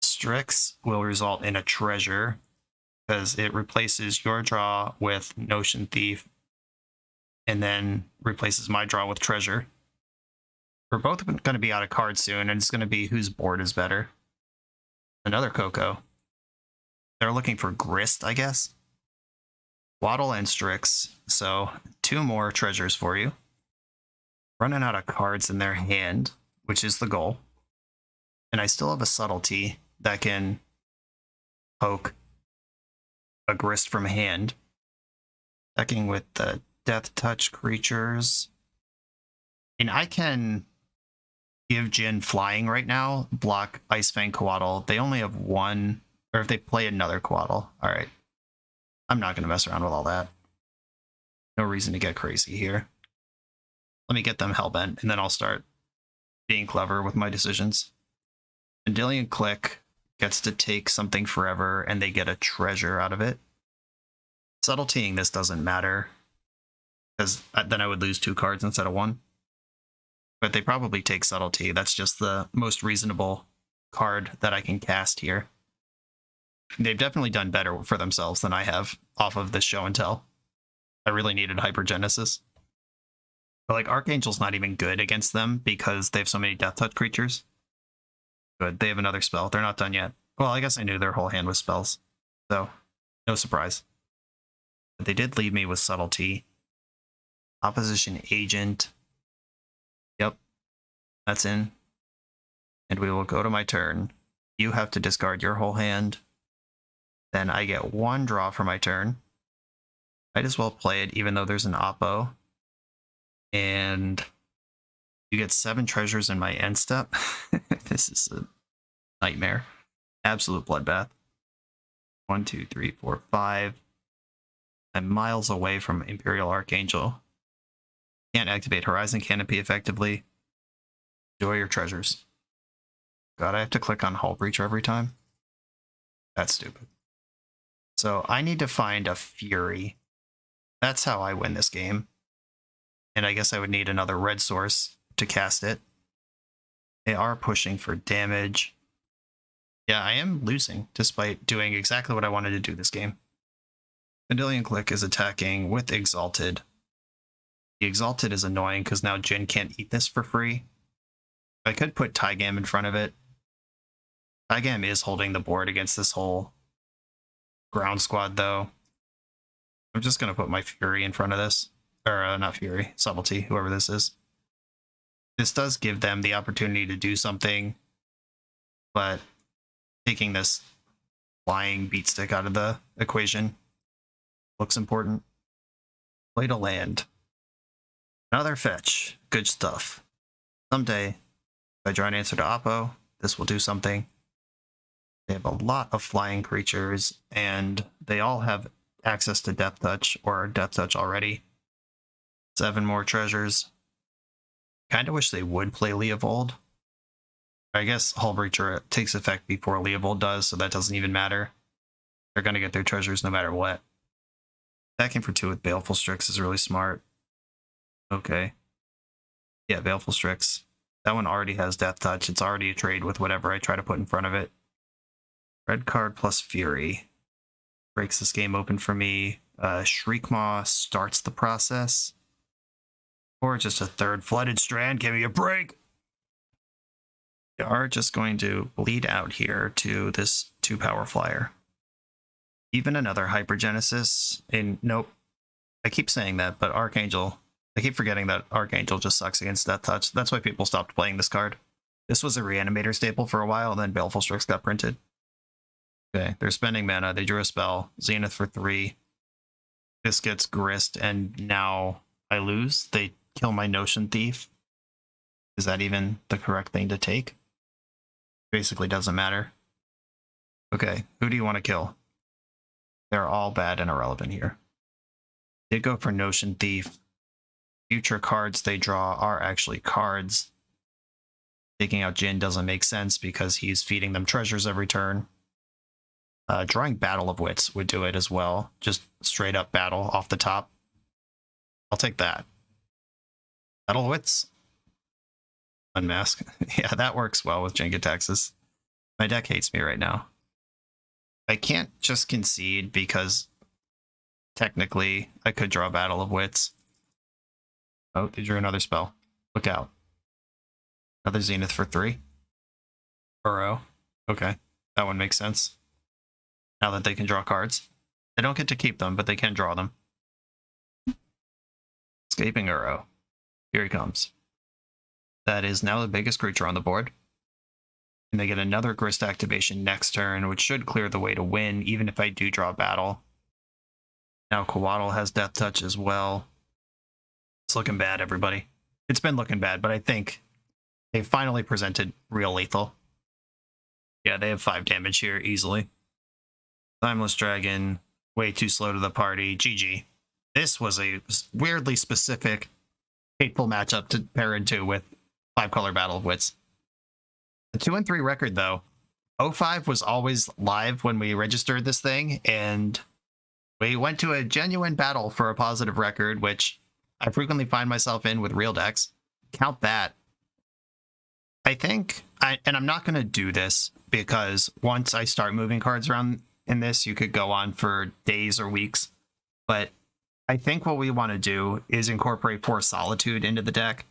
Speaker 1: Strix will result in a treasure because it replaces your draw with Notion Thief and then replaces my draw with treasure. We're both going to be out of cards soon, and it's going to be whose board is better. Another Coco. They're looking for Grist, I guess. Waddle and Strix, so 2 more treasures for you. Running out of cards in their hand, which is the goal. And I still have a subtlety that can poke a Grist from hand. Attacking with the Death Touch creatures. And I can give Jin flying right now, block Ice Fang Coatl. They only have one, or if they play another Coatl. Alright. I'm not going to mess around with all that. No reason to get crazy here. Let me get them hellbent, and then I'll start being clever with my decisions. Vendilion Click gets to take something forever, and they get a treasure out of it. Subtletying this doesn't matter, because then I would lose 2 cards instead of 1. But they probably take Subtlety. That's just the most reasonable card that I can cast here. They've definitely done better for themselves than I have off of this show and tell. I really needed Hypergenesis. But like Archangel's not even good against them because they have so many Death Touch creatures. Good, they have another spell. They're not done yet. Well, I guess I knew their whole hand was spells. So, no surprise. But they did leave me with Subtlety. Opposition Agent. Yep. That's in. And we will go to my turn. You have to discard your whole hand. Then I get 1 draw for my turn. Might as well play it even though there's an Oppo. And you get 7 treasures in my end step. This is a nightmare. Absolute bloodbath. 1, 2, 3, 4, 5. I'm miles away from Imperial Archangel. Can't activate Horizon Canopy effectively. Enjoy your treasures. God, I have to click on Hull Breacher every time. That's stupid. So I need to find a Fury. That's how I win this game. And I guess I would need another red source to cast it. They are pushing for damage. Yeah, I am losing, despite doing exactly what I wanted to do this game. Vendilion Click is attacking with Exalted. The Exalted is annoying because now Jin can't eat this for free. I could put Tygam in front of it. Tygam is holding the board against this whole ground squad, though. I'm just going to put my Fury in front of this. Or, not Fury, Subtlety, whoever this is. This does give them the opportunity to do something, but taking this flying beat stick out of the equation looks important. Play to land. Another fetch. Good stuff. Someday, if I draw an answer to Oppo, this will do something. They have a lot of flying creatures, and they all have access to Death Touch, or Death Touch already. 7 more treasures. Kind of wish they would play Leovold. I guess Hull Breacher takes effect before Leovold does, so that doesn't even matter. They're going to get their treasures no matter what. Attacking for 2 with Baleful Strix is really smart. Okay. Yeah, Baleful Strix. That one already has Death Touch. It's already a trade with whatever I try to put in front of it. Red card plus Fury. Breaks this game open for me. Shriekmaw starts the process. Or just a third Flooded Strand. Give me a break! We are just going to bleed out here to this 2-power flyer. Even another Hypergenesis. Nope. I keep saying that, but Archangel... I keep forgetting that Archangel just sucks against Death Touch. That's why people stopped playing this card. This was a Reanimator staple for a while, and then Baleful Strix got printed. Okay, they're spending mana. They drew a spell. Zenith for 3. This gets grist, and now I lose. They kill my Notion Thief. Is that even the correct thing to take? Basically doesn't matter. Okay, who do you want to kill? They're all bad and irrelevant here. They go for Notion Thief. Future cards they draw are actually cards. Taking out Jin doesn't make sense because he's feeding them treasures every turn. Drawing Battle of Wits would do it as well. Just straight up battle off the top. I'll take that. Battle of Wits. Unmask. Yeah, that works well with Jenga Texas. My deck hates me right now. I can't just concede because technically I could draw Battle of Wits. Oh, they drew another spell. Look out. Another Zenith for 3. Burrow. Okay, that one makes sense. Now that they can draw cards. They don't get to keep them, but they can draw them. Escaping Uro. Here he comes. That is now the biggest creature on the board. And they get another Grist activation next turn, which should clear the way to win, even if I do draw battle. Now Coatl has Death Touch as well. It's looking bad, everybody. It's been looking bad, but I think they finally presented real lethal. Yeah, they have 5 damage here, easily. Timeless Dragon, way too slow to the party. GG. This was a weirdly specific, hateful matchup to pair into with 5-color Battle of Wits. The 2-3 record, though. 05 was always live when we registered this thing, and we went to a genuine battle for a positive record, which I frequently find myself in with real decks. Count that. I think, and I'm not going to do this, because once I start moving cards around in this, you could go on for days or weeks. But I think what we want to do is incorporate Force Solitude into the deck.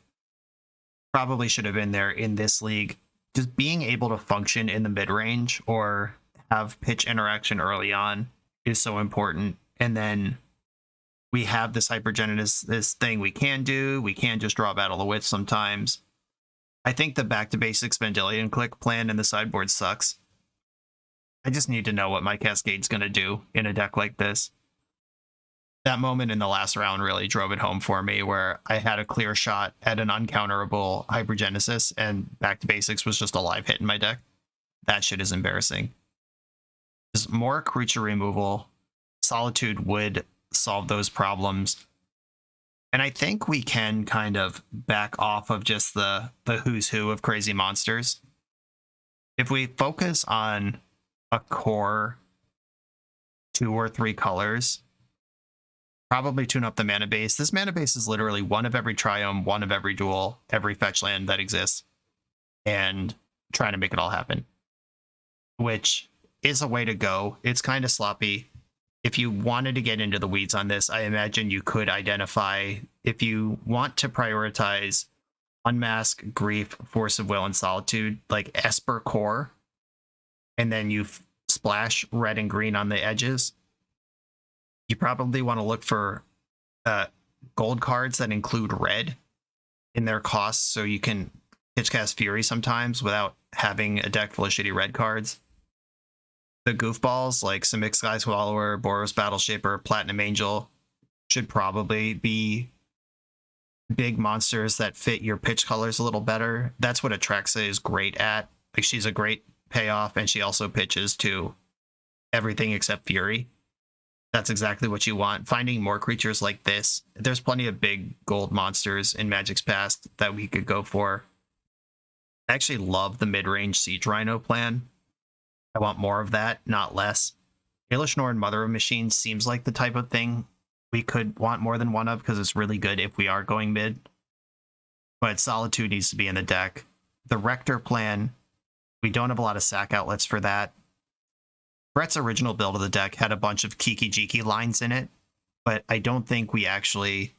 Speaker 1: Probably should have been there in this league. Just being able to function in the mid-range or have pitch interaction early on is so important. And then we have this Hypergenesis, this thing we can do. We can just draw Battle of Wits sometimes. I think the back to basics Vendilion Click plan in the sideboard sucks. I just need to know what my Cascade's going to do in a deck like this. That moment in the last round really drove it home for me, where I had a clear shot at an uncounterable Hypergenesis, and back to basics was just a live hit in my deck. That shit is embarrassing. Just more creature removal. Solitude would solve those problems. And I think we can kind of back off of just the who's who of crazy monsters. If we focus on a core 2 or 3 colors, probably tune up the mana base. This mana base is literally 1 of every triome, 1 of every duel, every fetch land that exists, and trying to make it all happen, which is a way to go. It's kind of sloppy. If you wanted to get into the weeds on this, I imagine you could identify, if you want to prioritize Unmask, Grief, Force of Will, and Solitude, like Esper Core, and then you splash red and green on the edges, you probably want to look for gold cards that include red in their costs, so you can pitch cast Fury sometimes without having a deck full of shitty red cards. The goofballs like Simic Sky Swallower, Boros Battle Shaper, Platinum Angel should probably be big monsters that fit your pitch colors a little better. That's what Atraxa is great at. Like, she's a great payoff, and she also pitches to everything except Fury. That's exactly what you want. Finding more creatures like this. There's plenty of big gold monsters in Magic's past that we could go for. I actually love the mid-range Siege Rhino plan. I want more of that, not less. Aelish Norn Mother of Machines seems like the type of thing we could want more than one of, because it's really good if we are going mid. But Solitude needs to be in the deck. The Rector plan, we don't have a lot of sack outlets for that. Brett's original build of the deck had a bunch of Kiki-Jiki lines in it, but I don't think we actually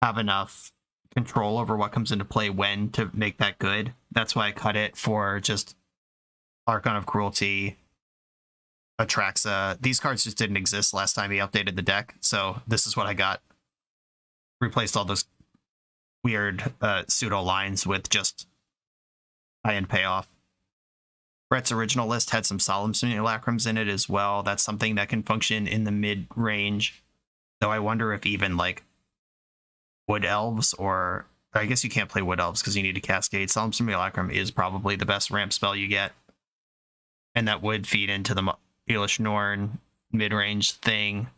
Speaker 1: have enough control over what comes into play when to make that good. That's why I cut it for just Archon of Cruelty, Atraxa. These cards just didn't exist last time he updated the deck, so this is what I got. Replaced all those weird pseudo lines with just high-end payoff. Brett's original list had some Solemn Simulacrums in it as well. That's something that can function in the mid-range. Though I wonder if even like Wood Elves, or I guess you can't play Wood Elves because you need a Cascade. Solemn Simulacrum is probably the best ramp spell you get. And that would feed into the Aelish Norn mid-range thing.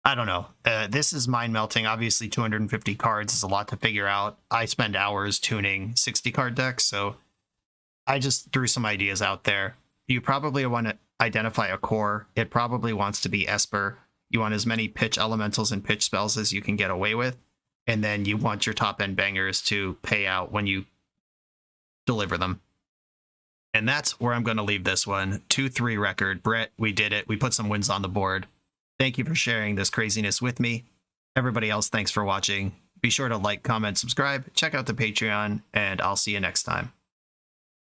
Speaker 1: I don't know. This is mind-melting. Obviously, 250 cards is a lot to figure out. I spend hours tuning 60-card decks, so I just threw some ideas out there. You probably want to identify a core. It probably wants to be Esper. You want as many pitch elementals and pitch spells as you can get away with. And then you want your top-end bangers to pay out when you deliver them. And that's where I'm going to leave this one. 2-3 record. Brett, we did it. We put some wins on the board. Thank you for sharing this craziness with me. Everybody else, thanks for watching. Be sure to like, comment, subscribe, check out the Patreon, and I'll see you next time.